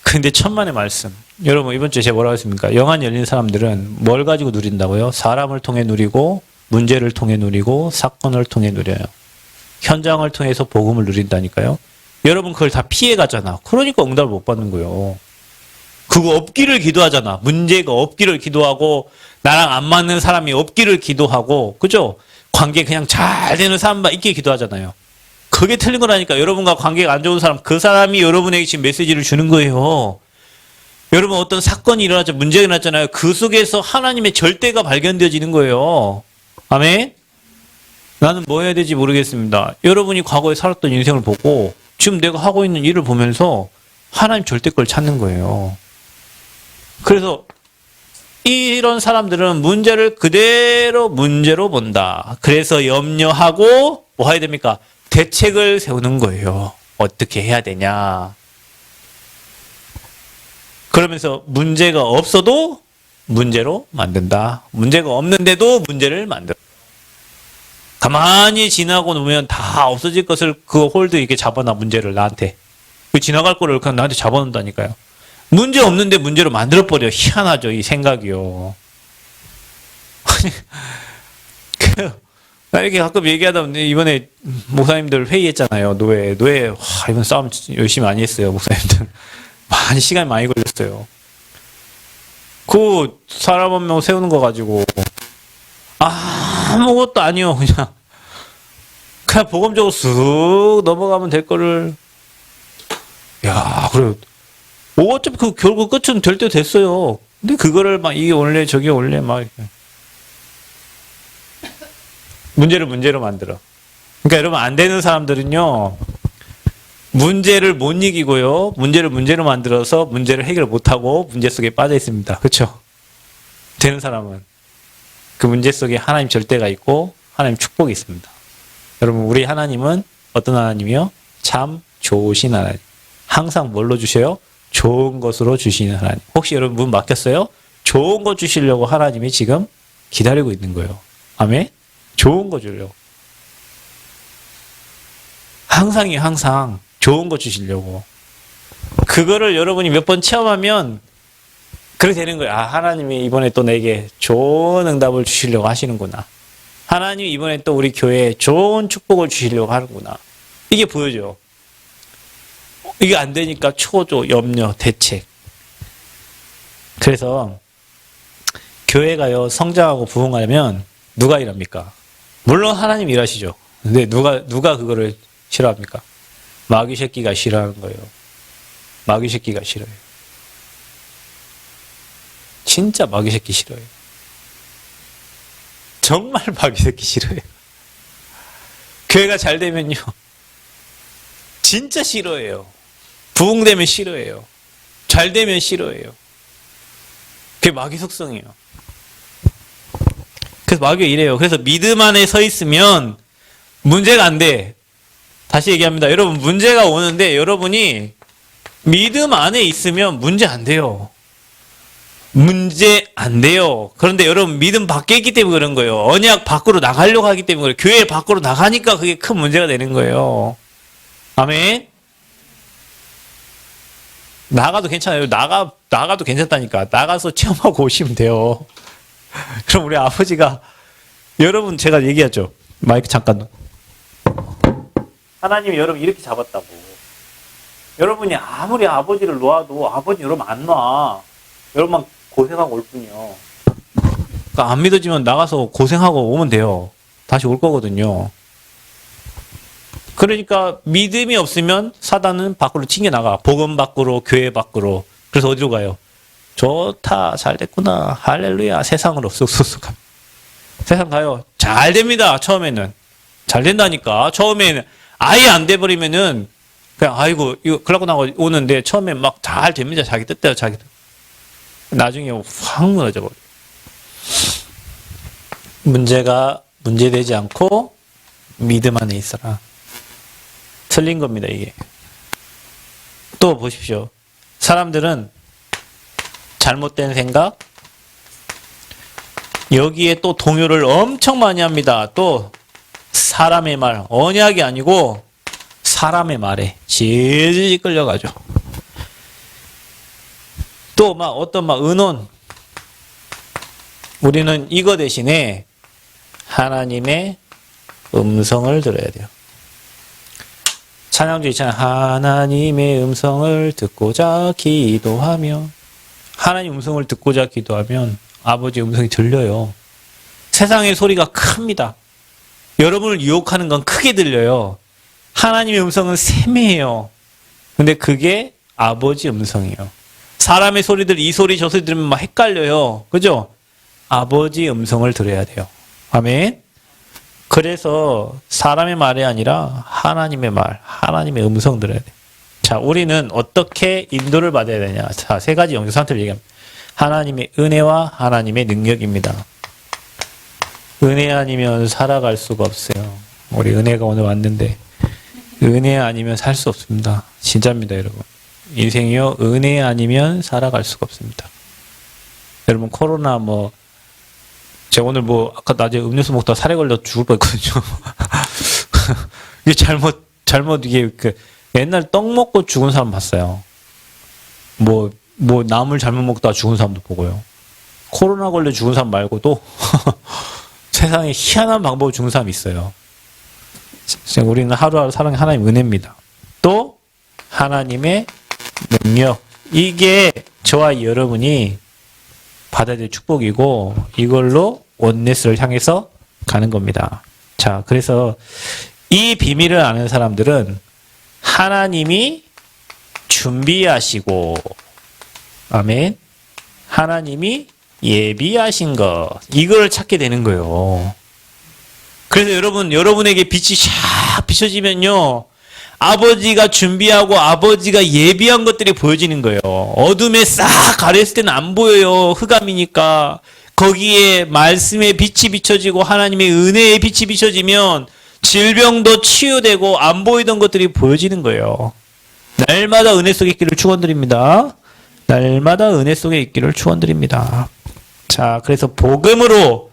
근데 천만의 말씀. 여러분 이번 주에 제가 뭐라고 했습니까? 영안 열린 사람들은 뭘 가지고 누린다고요? 사람을 통해 누리고 문제를 통해 누리고 사건을 통해 누려요. 현장을 통해서 복음을 누린다니까요. 여러분 그걸 다 피해가잖아. 그러니까 응답을 못 받는 거예요. 그거 없기를 기도하잖아. 문제가 없기를 기도하고 나랑 안 맞는 사람이 없기를 기도하고 그죠? 관계 그냥 잘 되는 사람만 있게 기도하잖아요. 그게 틀린 거라니까. 여러분과 관계가 안 좋은 사람, 그 사람이 여러분에게 지금 메시지를 주는 거예요. 여러분 어떤 사건이 일어났죠. 문제가 일어났잖아요. 그 속에서 하나님의 절대가 발견되어지는 거예요. 아멘? 나는 뭐 해야 될지 모르겠습니다. 여러분이 과거에 살았던 인생을 보고 지금 내가 하고 있는 일을 보면서 하나님 절대 걸 찾는 거예요. 그래서 이런 사람들은 문제를 그대로 문제로 본다. 그래서 염려하고 뭐 해야 됩니까? 대책을 세우는 거예요. 어떻게 해야 되냐. 그러면서 문제가 없어도 문제로 만든다. 문제가 없는데도 문제를 만들어. 가만히 지나고 놓으면 다 없어질 것을 그 홀드 이렇게 잡아놔. 문제를 나한테. 그 지나갈 거를 그냥 나한테 잡아놓는다니까요. 문제 없는데 문제로 만들어버려. 희한하죠. 이 생각이요. 나 이렇게 가끔 얘기하다 보니 이번에 목사님들 회의했잖아요. 노예. 이번 싸움 열심히 많이 했어요. 목사님들. 많이 시간이 많이 걸렸어요. 그 사람 한 명 세우는 거 가지고 아무것도 아니요. 그냥 복음적으로 쓱 넘어가면 될 거를. 야, 그래. 어차피 그 결국 끝은 될 때 됐어요. 근데 그거를 막 이게 원래 저게 원래 막 이렇게. 문제를 문제로 만들어. 그러니까 여러분 안 되는 사람들은요. 문제를 못 이기고요. 문제를 문제로 만들어서 문제를 해결 못하고 문제 속에 빠져 있습니다. 그렇죠? 되는 사람은 그 문제 속에 하나님 절대가 있고 하나님 축복이 있습니다. 여러분 우리 하나님은 어떤 하나님이요? 참 좋으신 하나님. 항상 뭘로 주셔요? 좋은 것으로 주시는 하나님. 혹시 여러분 문 막혔어요? 좋은 거 주시려고 하나님이 지금 기다리고 있는 거예요. 아멘? 좋은 거 주려고. 항상이에요, 항상. 좋은 거 주시려고. 그거를 여러분이 몇 번 체험하면 그렇게 되는 거예요. 아, 하나님이 이번에 또 내게 좋은 응답을 주시려고 하시는구나. 하나님이 이번에 또 우리 교회에 좋은 축복을 주시려고 하는구나. 이게 보여져요. 이게 안 되니까 초조, 염려, 대책. 그래서 교회가요, 성장하고 부흥하려면 누가 일합니까? 물론 하나님 일하시죠. 근데 누가 그거를 싫어합니까? 마귀 새끼가 싫어하는 거예요. 마귀 새끼가 싫어요. 진짜 마귀 새끼 싫어요. 정말 마귀 새끼 싫어요. 교회가 잘 되면요. 진짜 싫어해요. 부흥되면 싫어해요. 잘 되면 싫어해요. 그게 마귀 속성이에요. 그래서 마귀가 이래요. 그래서 믿음 안에 서 있으면 문제가 안 돼. 다시 얘기합니다. 여러분 문제가 오는데 여러분이 믿음 안에 있으면 문제 안 돼요. 문제 안 돼요. 그런데 여러분 믿음 밖에 있기 때문에 그런 거예요. 언약 밖으로 나가려고 하기 때문에 그래요. 교회 밖으로 나가니까 그게 큰 문제가 되는 거예요. 아멘. 나가도 괜찮아요. 나가도 괜찮다니까. 나가서 체험하고 오시면 돼요. 그럼 우리 아버지가 여러분 제가 얘기하죠. 마이크 잠깐. 하나님이 여러분 이렇게 잡았다고. 여러분이 아무리 아버지를 놓아도 아버지 여러분 안 놔. 여러분만 고생하고 올 뿐이요. 그러니까 안 믿어지면 나가서 고생하고 오면 돼요. 다시 올 거거든요. 그러니까 믿음이 없으면 사단은 밖으로 튕겨나가. 복음 밖으로, 교회 밖으로. 그래서 어디로 가요? 좋다, 잘 됐구나, 할렐루야, 세상으로 쑥쑥쑥 갑니다. 세상 가요. 잘 됩니다. 처음에는. 잘 된다니까. 처음에는 아예 안 돼버리면은 그냥 아이고 이거 그러고 나고 오는데 처음에 막 잘 됩니다. 자기 뜻대로 자기 뜻. 나중에 확 무너져 버려. 문제가 문제되지 않고 믿음 안에 있어라. 틀린 겁니다, 이게. 또 보십시오. 사람들은 잘못된 생각, 여기에 또 동요를 엄청 많이 합니다. 또 사람의 말, 언약이 아니고 사람의 말에 질질 끌려가죠. 또 막 어떤 막 의논. 우리는 이거 대신에 하나님의 음성을 들어야 돼요. 찬양도 있잖아요. 하나님의 음성을 듣고자 기도하며. 하나님 음성을 듣고자 기도하면 아버지 음성이 들려요. 세상의 소리가 큽니다. 여러분을 유혹하는 건 크게 들려요. 하나님의 음성은 세매해요. 근데 그게 아버지 음성이에요. 사람의 소리들, 이 소리 저 소리 들으면 막 헷갈려요. 그죠? 아버지 음성을 들어야 돼요. 아멘. 그래서 사람의 말이 아니라 하나님의 말, 하나님의 음성 들어야 돼요. 자, 우리는 어떻게 인도를 받아야 되냐. 자, 세 가지 영적 상태를 얘기합니다. 하나님의 은혜와 하나님의 능력입니다. 은혜 아니면 살아갈 수가 없어요. 우리 은혜가 오늘 왔는데 은혜 아니면 살 수 없습니다. 진짜입니다, 여러분. 인생이요, 은혜 아니면 살아갈 수가 없습니다. 여러분, 코로나 제가 오늘 아까 낮에 음료수 먹다가 살에 걸려 죽을 뻔했거든요. 이게 잘못 이게 옛날 떡 먹고 죽은 사람 봤어요. 나물 잘못 먹다가 죽은 사람도 보고요. 코로나 걸려 죽은 사람 말고도 세상에 희한한 방법으로 죽은 사람이 있어요. 우리는 하루하루 살아가는 하나님의 은혜입니다. 또 하나님의 능력. 이게 저와 여러분이 받아야 될 축복이고 이걸로 원네스를 향해서 가는 겁니다. 자, 그래서 이 비밀을 아는 사람들은 하나님이 준비하시고 아멘. 하나님이 예비하신 것. 이걸 찾게 되는 거예요. 그래서 여러분에게 빛이 샥 비춰지면요. 아버지가 준비하고 아버지가 예비한 것들이 보여지는 거예요. 어둠에 싹 가렸을 때는 안 보여요. 흑암이니까. 거기에 말씀의 빛이 비춰지고 하나님의 은혜의 빛이 비춰지면 질병도 치유되고 안 보이던 것들이 보여지는 거예요. 날마다 은혜 속에 있기를 축원드립니다. 날마다 은혜 속에 있기를 축원드립니다. 자, 그래서 복음으로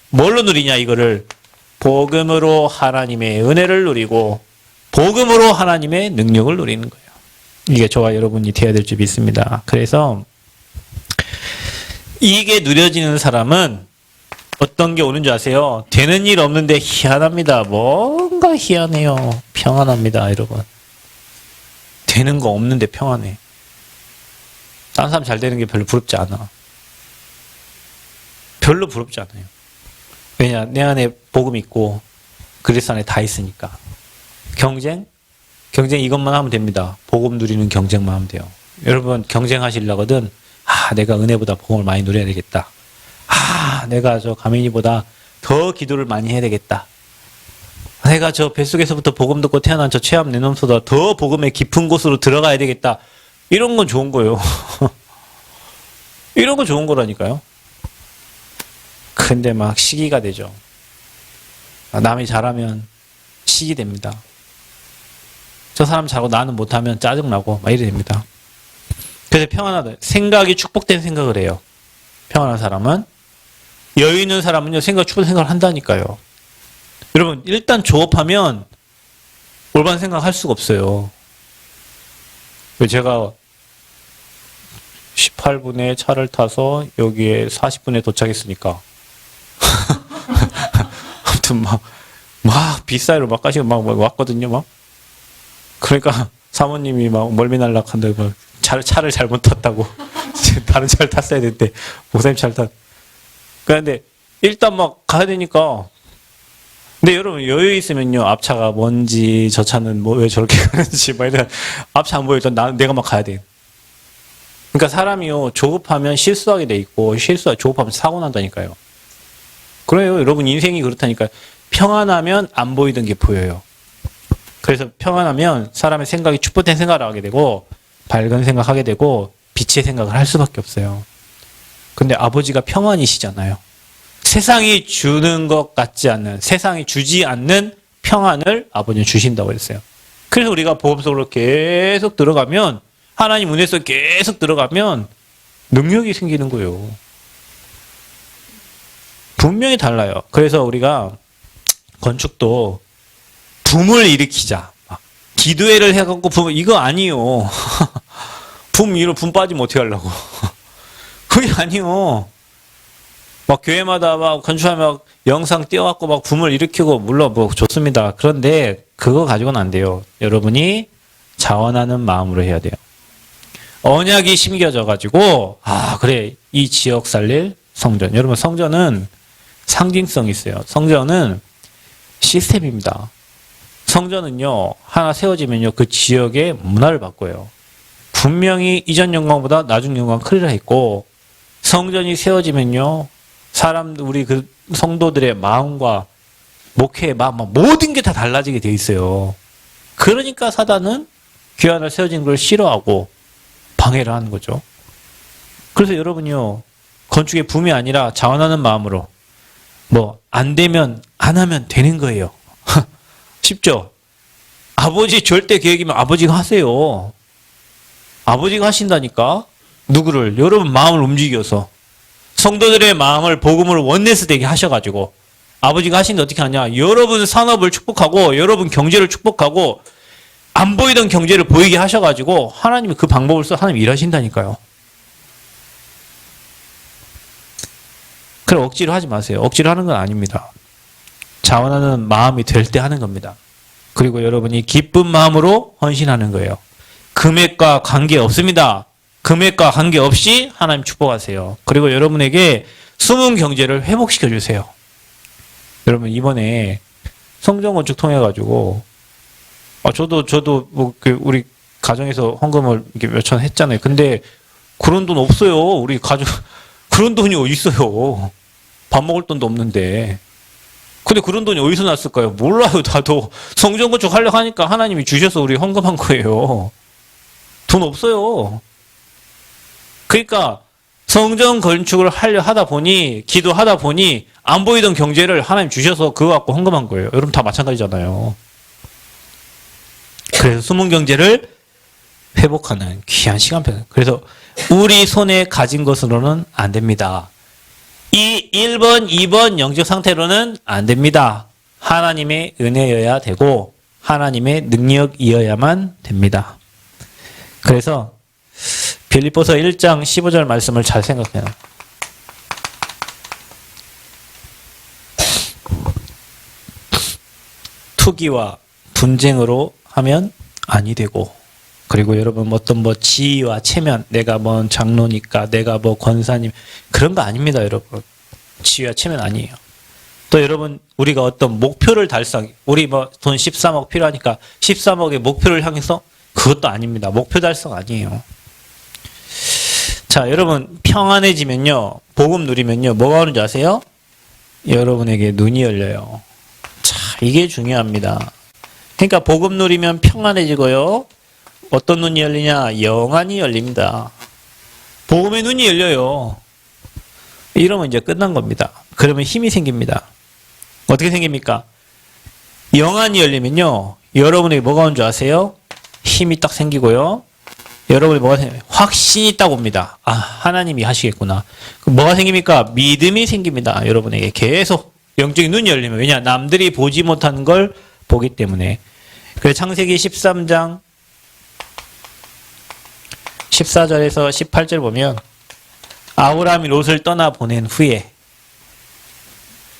뭘로 누리냐 이거를. 복음으로 하나님의 은혜를 누리고 복음으로 하나님의 능력을 누리는 거예요. 이게 저와 여러분이 되어야 될 줄 믿습니다. 그래서 이게 누려지는 사람은 어떤 게 오는 줄 아세요? 되는 일 없는데 희한합니다. 뭔가 희한해요. 평안합니다, 여러분. 되는 거 없는데 평안해. 다른 사람 잘 되는 게 별로 부럽지 않아. 별로 부럽지 않아요. 왜냐? 내 안에 복음이 있고 그리스도 안에 다 있으니까. 경쟁 이것만 하면 됩니다. 복음 누리는 경쟁만 하면 돼요. 여러분 경쟁하시려거든. 내가 은혜보다 복음을 많이 누려야 되겠다. 내가 저 가민이보다 더 기도를 많이 해야 되겠다. 내가 저 뱃속에서부터 복음 듣고 태어난 저 최암 내 놈보다 더 복음의 깊은 곳으로 들어가야 되겠다. 이런 건 좋은 거예요. 이런 건 좋은 거라니까요. 근데 막 시기가 되죠. 남이 잘하면 시기 됩니다. 저 사람 잘하고 나는 못하면 짜증나고 막 이래 됩니다. 그래서 평안하다. 생각이 축복된 생각을 해요. 평안한 사람은. 여유 있는 사람은요, 축복된 생각을 한다니까요. 여러분, 일단 조업하면 올바른 생각 할 수가 없어요. 제가 18분에 차를 타서 여기에 40분에 도착했으니까. 아무튼 막 빗사이로 막 가시고 막 왔거든요, 막. 그러니까 사모님이 막 멀미날락한다고 막 차를 잘못 탔다고. 다른 차를 탔어야 되는데, 목사님 차를 그런데 일단 막 가야 되니까. 근데 여러분 여유 있으면요, 앞차가 뭔지 저 차는 뭐 왜 저렇게 가는지 막 이런 앞차 안 보여. 일단 내가 막 가야 돼. 그러니까 사람이요, 조급하면 실수하게 돼 있고 조급하면 사고 난다니까요. 그래요. 여러분 인생이 그렇다니까요. 평안하면 안 보이던 게 보여요. 그래서 평안하면 사람의 생각이 축복된 생각을 하게 되고 밝은 생각하게 되고 빛의 생각을 할 수밖에 없어요. 근데 아버지가 평안이시잖아요. 세상이 주는 것 같지 않는, 세상이 주지 않는 평안을 아버지는 주신다고 했어요. 그래서 우리가 복음 속으로 계속 들어가면, 하나님 은혜 속에 계속 들어가면 능력이 생기는 거예요. 분명히 달라요. 그래서 우리가 건축도 붐을 일으키자. 기도회를 해갖고 이거 아니요. 붐 빠지면 어떻게 하려고. 그게 아니요. 막 교회마다 막 건축하면 영상 띄워갖고 막 붐을 일으키고, 물론 뭐 좋습니다. 그런데 그거 가지고는 안 돼요. 여러분이 자원하는 마음으로 해야 돼요. 언약이 심겨져가지고, 그래, 이 지역 살릴 성전. 여러분, 성전은 상징성이 있어요. 성전은 시스템입니다. 성전은요, 하나 세워지면요, 그 지역의 문화를 바꿔요. 분명히 이전 영광보다 나중 영광 크리라 했고, 성전이 세워지면요, 우리 그 성도들의 마음과 목회의 마음, 모든 게 다 달라지게 돼 있어요. 그러니까 사단은 교회 하나 세워진 걸 싫어하고 방해를 하는 거죠. 그래서 여러분요, 건축의 붐이 아니라 자원하는 마음으로, 안 되면 안 하면 되는 거예요. 쉽죠? 아버지 절대 계획이면 아버지가 하세요. 아버지가 하신다니까? 누구를? 여러분 마음을 움직여서. 성도들의 마음을 복음으로 원네스 되게 하셔가지고. 아버지가 하시는데 어떻게 하냐? 여러분 산업을 축복하고, 여러분 경제를 축복하고, 안 보이던 경제를 보이게 하셔가지고, 하나님이 그 방법을 써 하나님 일하신다니까요. 그럼 억지로 하지 마세요. 억지로 하는 건 아닙니다. 자원하는 마음이 될 때 하는 겁니다. 그리고 여러분이 기쁜 마음으로 헌신하는 거예요. 금액과 관계 없습니다. 금액과 관계없이 하나님 축복하세요. 그리고 여러분에게 숨은 경제를 회복시켜 주세요. 여러분 이번에 성전 건축 통해 가지고 저도 우리 가정에서 헌금을 이렇게 몇천 했잖아요. 근데 그런 돈 없어요. 우리 가족, 그런 돈이 어디 있어요. 밥 먹을 돈도 없는데. 근데 그런 돈이 어디서 났을까요? 몰라요. 나도 성전 건축 하려고 하니까 하나님이 주셔서 우리 헌금한 거예요. 돈 없어요. 그러니까 성전 건축을 하려 하다 보니, 기도하다 보니 안 보이던 경제를 하나님 주셔서 그거 갖고 헌금한 거예요. 여러분 다 마찬가지잖아요. 그래서 숨은 경제를 회복하는 귀한 시간표. 그래서 우리 손에 가진 것으로는 안 됩니다. 이 1번, 2번 영적 상태로는 안 됩니다. 하나님의 은혜여야 되고 하나님의 능력이어야만 됩니다. 그래서 빌립보서 1장 15절 말씀을 잘 생각해요. 투기와 분쟁으로 하면 아니 되고, 그리고 여러분 어떤 지위와 체면, 내가 장로니까, 내가 권사님, 그런 거 아닙니다, 여러분. 지위와 체면 아니에요. 또 여러분, 우리가 어떤 목표를 달성, 우리 돈 13억 필요하니까 13억의 목표를 향해서, 그것도 아닙니다. 목표 달성 아니에요. 자, 여러분, 평안해지면요, 복음 누리면요, 뭐가 오는지 아세요? 여러분에게 눈이 열려요. 자, 이게 중요합니다. 그러니까 복음 누리면 평안해지고요. 어떤 눈이 열리냐? 영안이 열립니다. 복음의 눈이 열려요. 이러면 이제 끝난 겁니다. 그러면 힘이 생깁니다. 어떻게 생깁니까? 영안이 열리면요, 여러분에게 뭐가 온 줄 아세요? 힘이 딱 생기고요. 여러분이 뭐가 생겨요? 확신이 딱 옵니다. 아, 하나님이 하시겠구나. 그럼 뭐가 생깁니까? 믿음이 생깁니다. 여러분에게 계속 영적인 눈이 열리면. 왜냐? 남들이 보지 못하는 걸 보기 때문에. 그래서 창세기 13장 14절에서 18절 보면 아브라함이 롯을 떠나 보낸 후에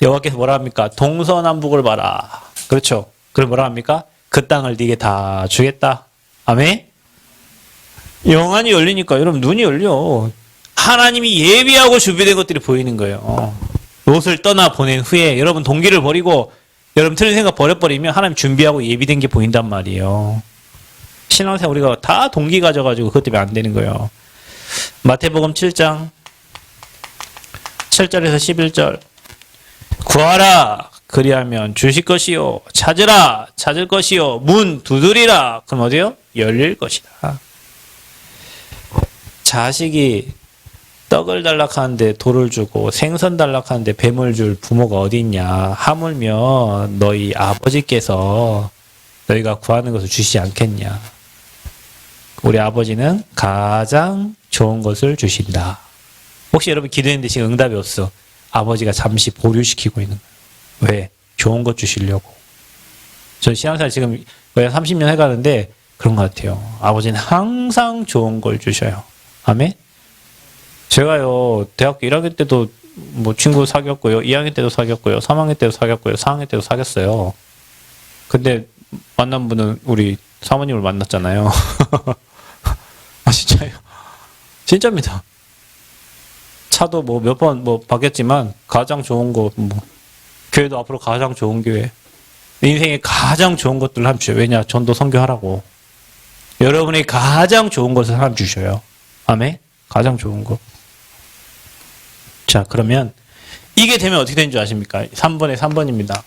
여호와께서 뭐라 합니까? 동서남북을 봐라. 그렇죠? 그럼 뭐라 합니까? 그 땅을 네게 다 주겠다. 아멘? 영안이 열리니까 여러분 눈이 열려. 하나님이 예비하고 준비된 것들이 보이는 거예요. 롯을 떠나 보낸 후에 여러분 동기를 버리고 여러분 틀린 생각 버려버리면 하나님 준비하고 예비된 게 보인단 말이에요. 신앙생활 우리가 다 동기 가져가지고 그것 때문에 안 되는 거예요. 마태복음 7장 7절에서 11절 구하라 그리하면 주실 것이요 찾으라 찾을 것이요 문 두드리라 그럼 어디요? 열릴 것이다. 자식이 떡을 달라하는데 돌을 주고 생선 달라하는데 뱀을 줄 부모가 어디 있냐. 하물며 너희 아버지께서 너희가 구하는 것을 주시지 않겠냐. 우리 아버지는 가장 좋은 것을 주신다. 혹시 여러분 기도했는데 지금 응답이 없어. 아버지가 잠시 보류시키고 있는 거예요. 왜? 좋은 것 주시려고. 전 신앙생활 지금 거의 30년 해가는데 그런 것 같아요. 아버지는 항상 좋은 걸 주셔요. 아멘? 제가요, 대학교 1학년 때도 친구 사귀었고요. 2학년 때도 사귀었고요. 3학년 때도 사귀었고요. 4학년 때도 사귀었어요. 근데 만난 분은 우리 사모님을 만났잖아요. 아, 진짜요? 진짜입니다. 차도 몇 번 바뀌었지만 가장 좋은 거, 교회도 앞으로 가장 좋은 교회. 인생에 가장 좋은 것들을 하나님 주셔요. 왜냐? 전도 선교하라고. 여러분에게 가장 좋은 것을 하나님 주셔요. 아멘? 가장 좋은 거. 자, 그러면 이게 되면 어떻게 되는 줄 아십니까? 3번에 3번입니다.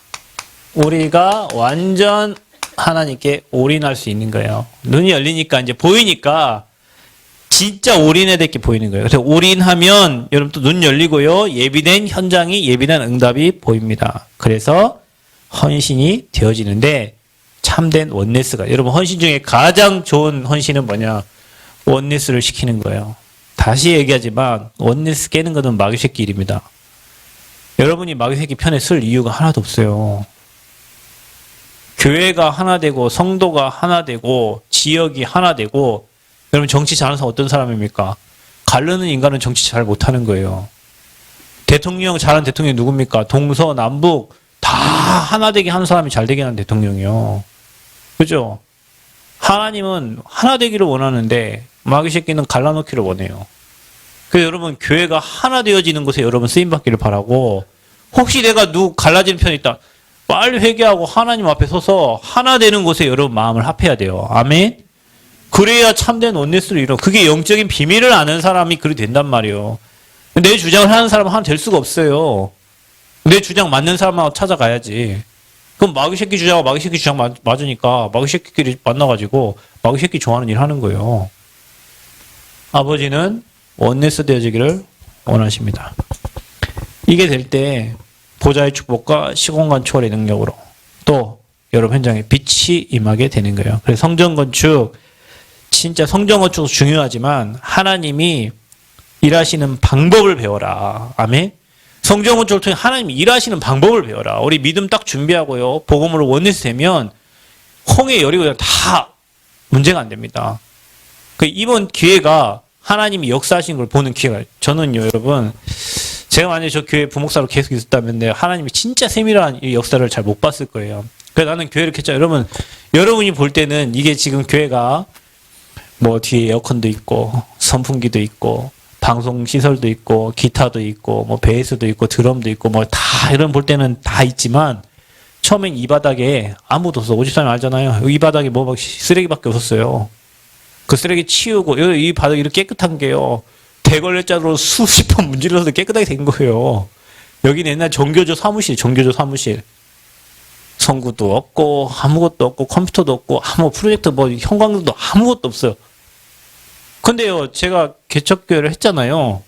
우리가 완전 하나님께 올인할 수 있는 거예요. 눈이 열리니까 이제 보이니까 진짜 올인해야 될 게 보이는 거예요. 그래서 올인하면 여러분 또 눈 열리고요. 예비된 현장이 예비된 응답이 보입니다. 그래서 헌신이 되어지는데 참된 원네스가 여러분 헌신 중에 가장 좋은 헌신은 뭐냐? 원네스를 시키는 거예요. 다시 얘기하지만 원네스 깨는 것은 마귀새끼 일입니다. 여러분이 마귀새끼 편에 설 이유가 하나도 없어요. 교회가 하나 되고 성도가 하나 되고 지역이 하나 되고 여러분 정치 잘하는 사람 어떤 사람입니까? 가르는 인간은 정치 잘 못하는 거예요. 대통령 잘하는 대통령이 누굽니까? 동서남북 다 하나 되게 하는 사람이 잘 되게 하는 대통령이요. 그죠? 하나님은 하나 되기를 원하는데 마귀 새끼는 갈라놓기를 원해요. 그래서 여러분 교회가 하나 되어지는 곳에 여러분 쓰임받기를 바라고 혹시 내가 갈라지는 편이 있다. 빨리 회개하고 하나님 앞에 서서 하나 되는 곳에 여러분 마음을 합해야 돼요. 아멘? 그래야 참된 원네스를 이뤄. 그게 영적인 비밀을 아는 사람이 그리 된단 말이에요. 내 주장을 하는 사람은 하나 될 수가 없어요. 내 주장 맞는 사람하고 찾아가야지. 그럼 마귀 새끼 주장하고 마귀 새끼 주장 맞으니까 마귀 새끼끼리 만나가지고 마귀 새끼 좋아하는 일 하는 거예요. 아버지는 원네스 되어지기를 원하십니다. 이게 될 때 보좌의 축복과 시공간 초월의 능력으로 또 여러분 현장에 빛이 임하게 되는 거예요. 그래서 성전 건축, 진짜 성전 건축도 중요하지만 하나님이 일하시는 방법을 배워라. 아멘. 성전 건축을 통해 하나님이 일하시는 방법을 배워라. 우리 믿음 딱 준비하고요. 복음으로 원네스 되면 홍해 열이고 다 문제가 안 됩니다. 이번 기회가 하나님이 역사하시는 걸 보는 기회가, 저는요, 여러분, 제가 만약에 저 교회 부목사로 계속 있었다면 하나님이 진짜 세밀한 이 역사를 잘 못 봤을 거예요. 그래서 나는 교회를 했죠. 여러분이 볼 때는 이게 지금 교회가 뭐 뒤에 에어컨도 있고 선풍기도 있고 방송 시설도 있고 기타도 있고 뭐 베이스도 있고 드럼도 있고 뭐 다 이런 볼 때는 다 있지만 처음엔 이 바닥에 아무도 없어. 53년 알잖아요. 이 바닥에 뭐 쓰레기밖에 없었어요. 그 쓰레기 치우고 이 바닥이 이렇게 깨끗한 게요. 대걸레자로 수십 번 문질러서 깨끗하게 된 거예요. 여기는 옛날 정교조 사무실. 성구도 없고 아무것도 없고 컴퓨터도 없고 아무 프로젝터 뭐 형광등도 아무것도 없어요. 근데요, 제가 개척교회를 했잖아요.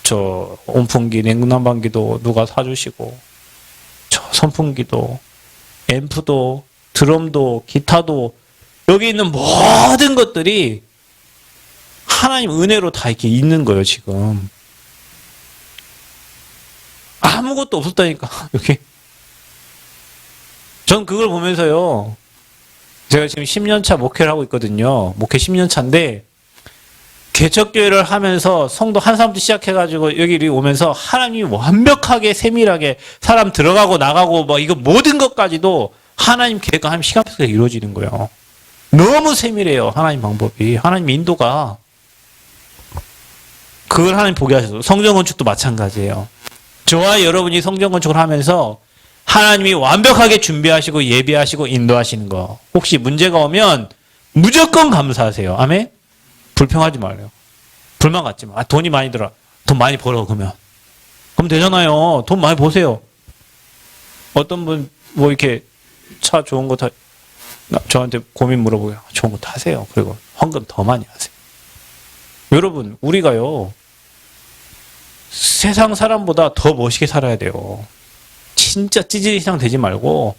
저 온풍기, 냉난방기도 누가 사주시고 저 선풍기도 앰프도 드럼도 기타도 여기 있는 모든 것들이 하나님 은혜로 다 이렇게 있는 거예요, 지금. 아무것도 없었다니까, 여기. 전 그걸 보면서요, 제가 지금 10년 차 목회를 하고 있거든요. 목회 10년 차인데, 개척교회를 하면서 성도 한 사람부터 시작해가지고 여기 오면서 하나님이 완벽하게 세밀하게 사람 들어가고 나가고 뭐 이거 모든 것까지도 하나님 계획과 하나님 시간표가 이루어지는 거예요. 너무 세밀해요, 하나님 방법이. 하나님 인도가. 그걸 하나님 보게 하셔서. 성전 건축도 마찬가지예요. 저와 여러분이 성전 건축을 하면서 하나님이 완벽하게 준비하시고 예비하시고 인도하시는 거. 혹시 문제가 오면 무조건 감사하세요. 아멘? 불평하지 말아요. 불만 갖지 마. 돈이 많이 들어. 돈 많이 벌어, 그러면. 그럼 되잖아요. 돈 많이 버세요. 어떤 분, 뭐 이렇게 차 좋은 거 저한테 고민 물어보고 좋은 거 타세요. 그리고 헌금 더 많이 하세요. 여러분, 우리가요, 세상 사람보다 더 멋있게 살아야 돼요. 진짜 찌질이 이상 되지 말고,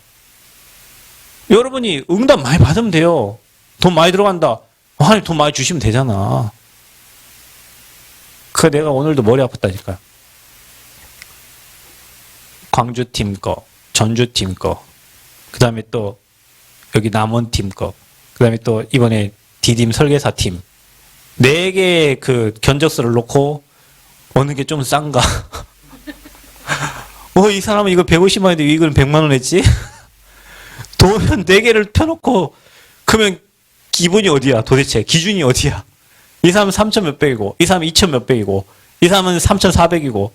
여러분이 응답 많이 받으면 돼요. 돈 많이 들어간다. 하나님 돈 많이 주시면 되잖아. 내가 오늘도 머리 아팠다니까요. 광주팀 거, 전주팀 거, 그 다음에 또 여기 남원팀 거, 그 다음에 또 이번에 디딤 설계사팀. 4개의 그 견적서를 놓고 어느 게 좀 싼가? 이 사람은 이거 150만 원인데 이거는 100만 원 했지? 도면 4개를 펴놓고 그러면 기본이 어디야? 도대체 기준이 어디야? 이 사람은 3천 몇백이고 이 사람은 2천 몇백이고 이 사람은 3,400이고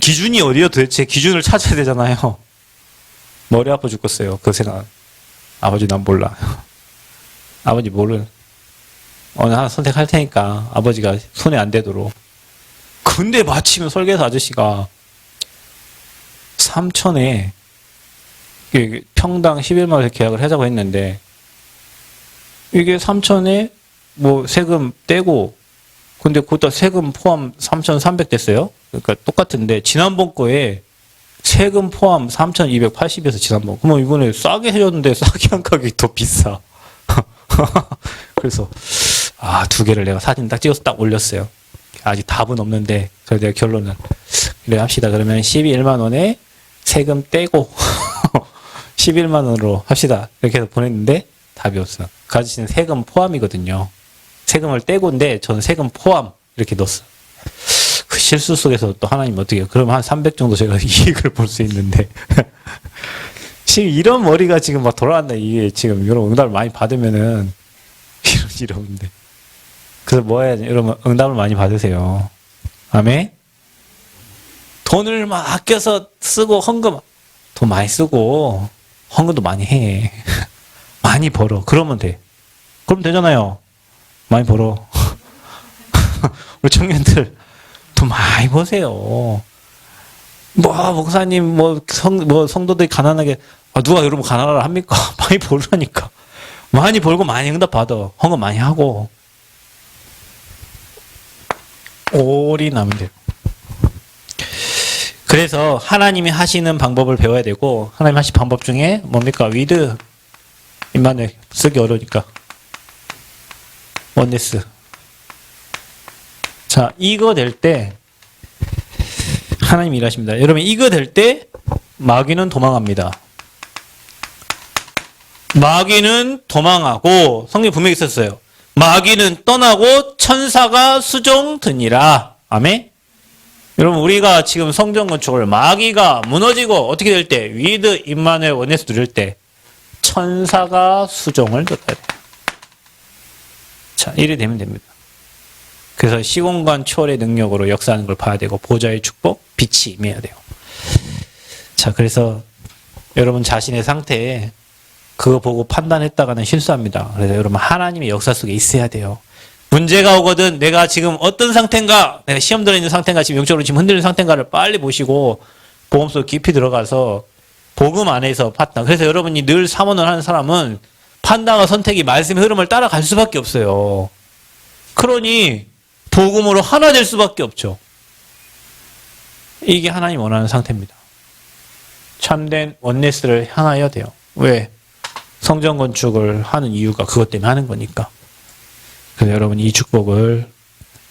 기준이 어디요? 도대체 기준을 찾아야 되잖아요. 머리 아파 죽겠어요. 그 생각. 아버지 난 몰라. 아버지 모르. 어느 하나 선택할 테니까 아버지가 손에 안 대도록. 근데 마침 설계사 아저씨가 3천에 평당 11만 원에 계약을 하자고 했는데 이게 3천에 뭐 세금 떼고 근데 그것도 세금 포함 3,300 됐어요. 그러니까 똑같은데 지난번 거에 세금 포함 3,280에서 지난번. 그럼 이번에 싸게 해줬는데 싸게 한 가격이 더 비싸. 그래서 2개를 내가 사진 딱 찍어서 딱 올렸어요. 아직 답은 없는데 그래서 내가 결론은 그래 합시다. 그러면 11만 원에 세금 떼고 11만 원으로 합시다. 이렇게 해서 보냈는데 답이 없어. 그 아저씨는 세금 포함이거든요. 세금을 떼고인데 저는 세금 포함 이렇게 넣었어. 그 실수 속에서 또 하나님 어떻게 해요? 그러면 한 300 정도 제가 이익을 볼 수 있는데 지금 이런 머리가 지금 막 돌아간다. 이게 지금 이런 응답을 많이 받으면은 이러는데 그래서 뭐 해야지? 여러분 응답을 많이 받으세요. 아멘? 돈을 막 아껴서 쓰고 헌금 돈 많이 쓰고 헌금도 많이 해. 많이 벌어. 그러면 돼. 그럼 되잖아요. 많이 벌어. 우리 청년들 돈 많이 버세요. 목사님, 성도들이 가난하게, 누가 여러분 가난하라 합니까? 많이 벌라니까. 많이 벌고 많이 응답 받아. 헌금 많이 하고. 올인하면 돼요. 그래서 하나님이 하시는 방법을 배워야 되고, 하나님 하신 방법 중에 뭡니까? 위드, 임마누엘, 쓰기 어려우니까. 원네스. 자, 이거 될 때, 하나님 일하십니다. 여러분, 이거 될 때, 마귀는 도망합니다. 마귀는 도망하고, 성경 분명히 있었어요. 마귀는 떠나고, 천사가 수종 드니라. 아멘? 여러분, 우리가 지금 성전 건축을 마귀가 무너지고, 어떻게 될 때, 위드, 임마누엘, 원네스 누릴 때, 천사가 수종을 들어야 돼요. 자, 이래 되면 됩니다. 그래서 시공간 초월의 능력으로 역사하는 걸 봐야 되고, 보좌의 축복, 빛이 임해야 돼요. 자, 그래서 여러분 자신의 상태에 그거 보고 판단했다가는 실수합니다. 그래서 여러분 하나님의 역사 속에 있어야 돼요. 문제가 오거든 내가 지금 어떤 상태인가, 내가 시험 들어있는 상태인가, 지금 영적으로 지금 흔들리는 상태인가를 빨리 보시고 보험 속 깊이 들어가서 복음 안에서 판단. 그래서 여러분이 늘 사모를 하는 사람은 판단과 선택이 말씀의 흐름을 따라갈 수밖에 없어요. 그러니 복음으로 하나 될 수밖에 없죠. 이게 하나님 원하는 상태입니다. 참된 원네스를 향하여야 돼요. 왜? 성전 건축을 하는 이유가 그것 때문에 하는 거니까. 그래서 여러분 이 축복을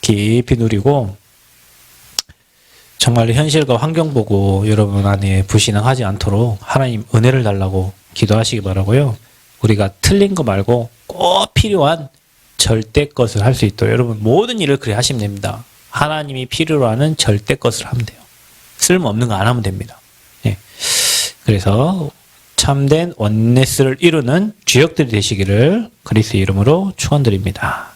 깊이 누리고 정말 현실과 환경 보고 여러분 안에 불신앙하지 않도록 하나님 은혜를 달라고 기도하시기 바라고요. 우리가 틀린 거 말고 꼭 필요한 절대 것을 할 수 있도록 여러분 모든 일을 그래 하시면 됩니다. 하나님이 필요로 하는 절대 것을 하면 돼요. 쓸모없는 거 안 하면 됩니다. 예. 그래서 참된 원네스를 이루는 주역들이 되시기를 그리스도의 이름으로 축원드립니다.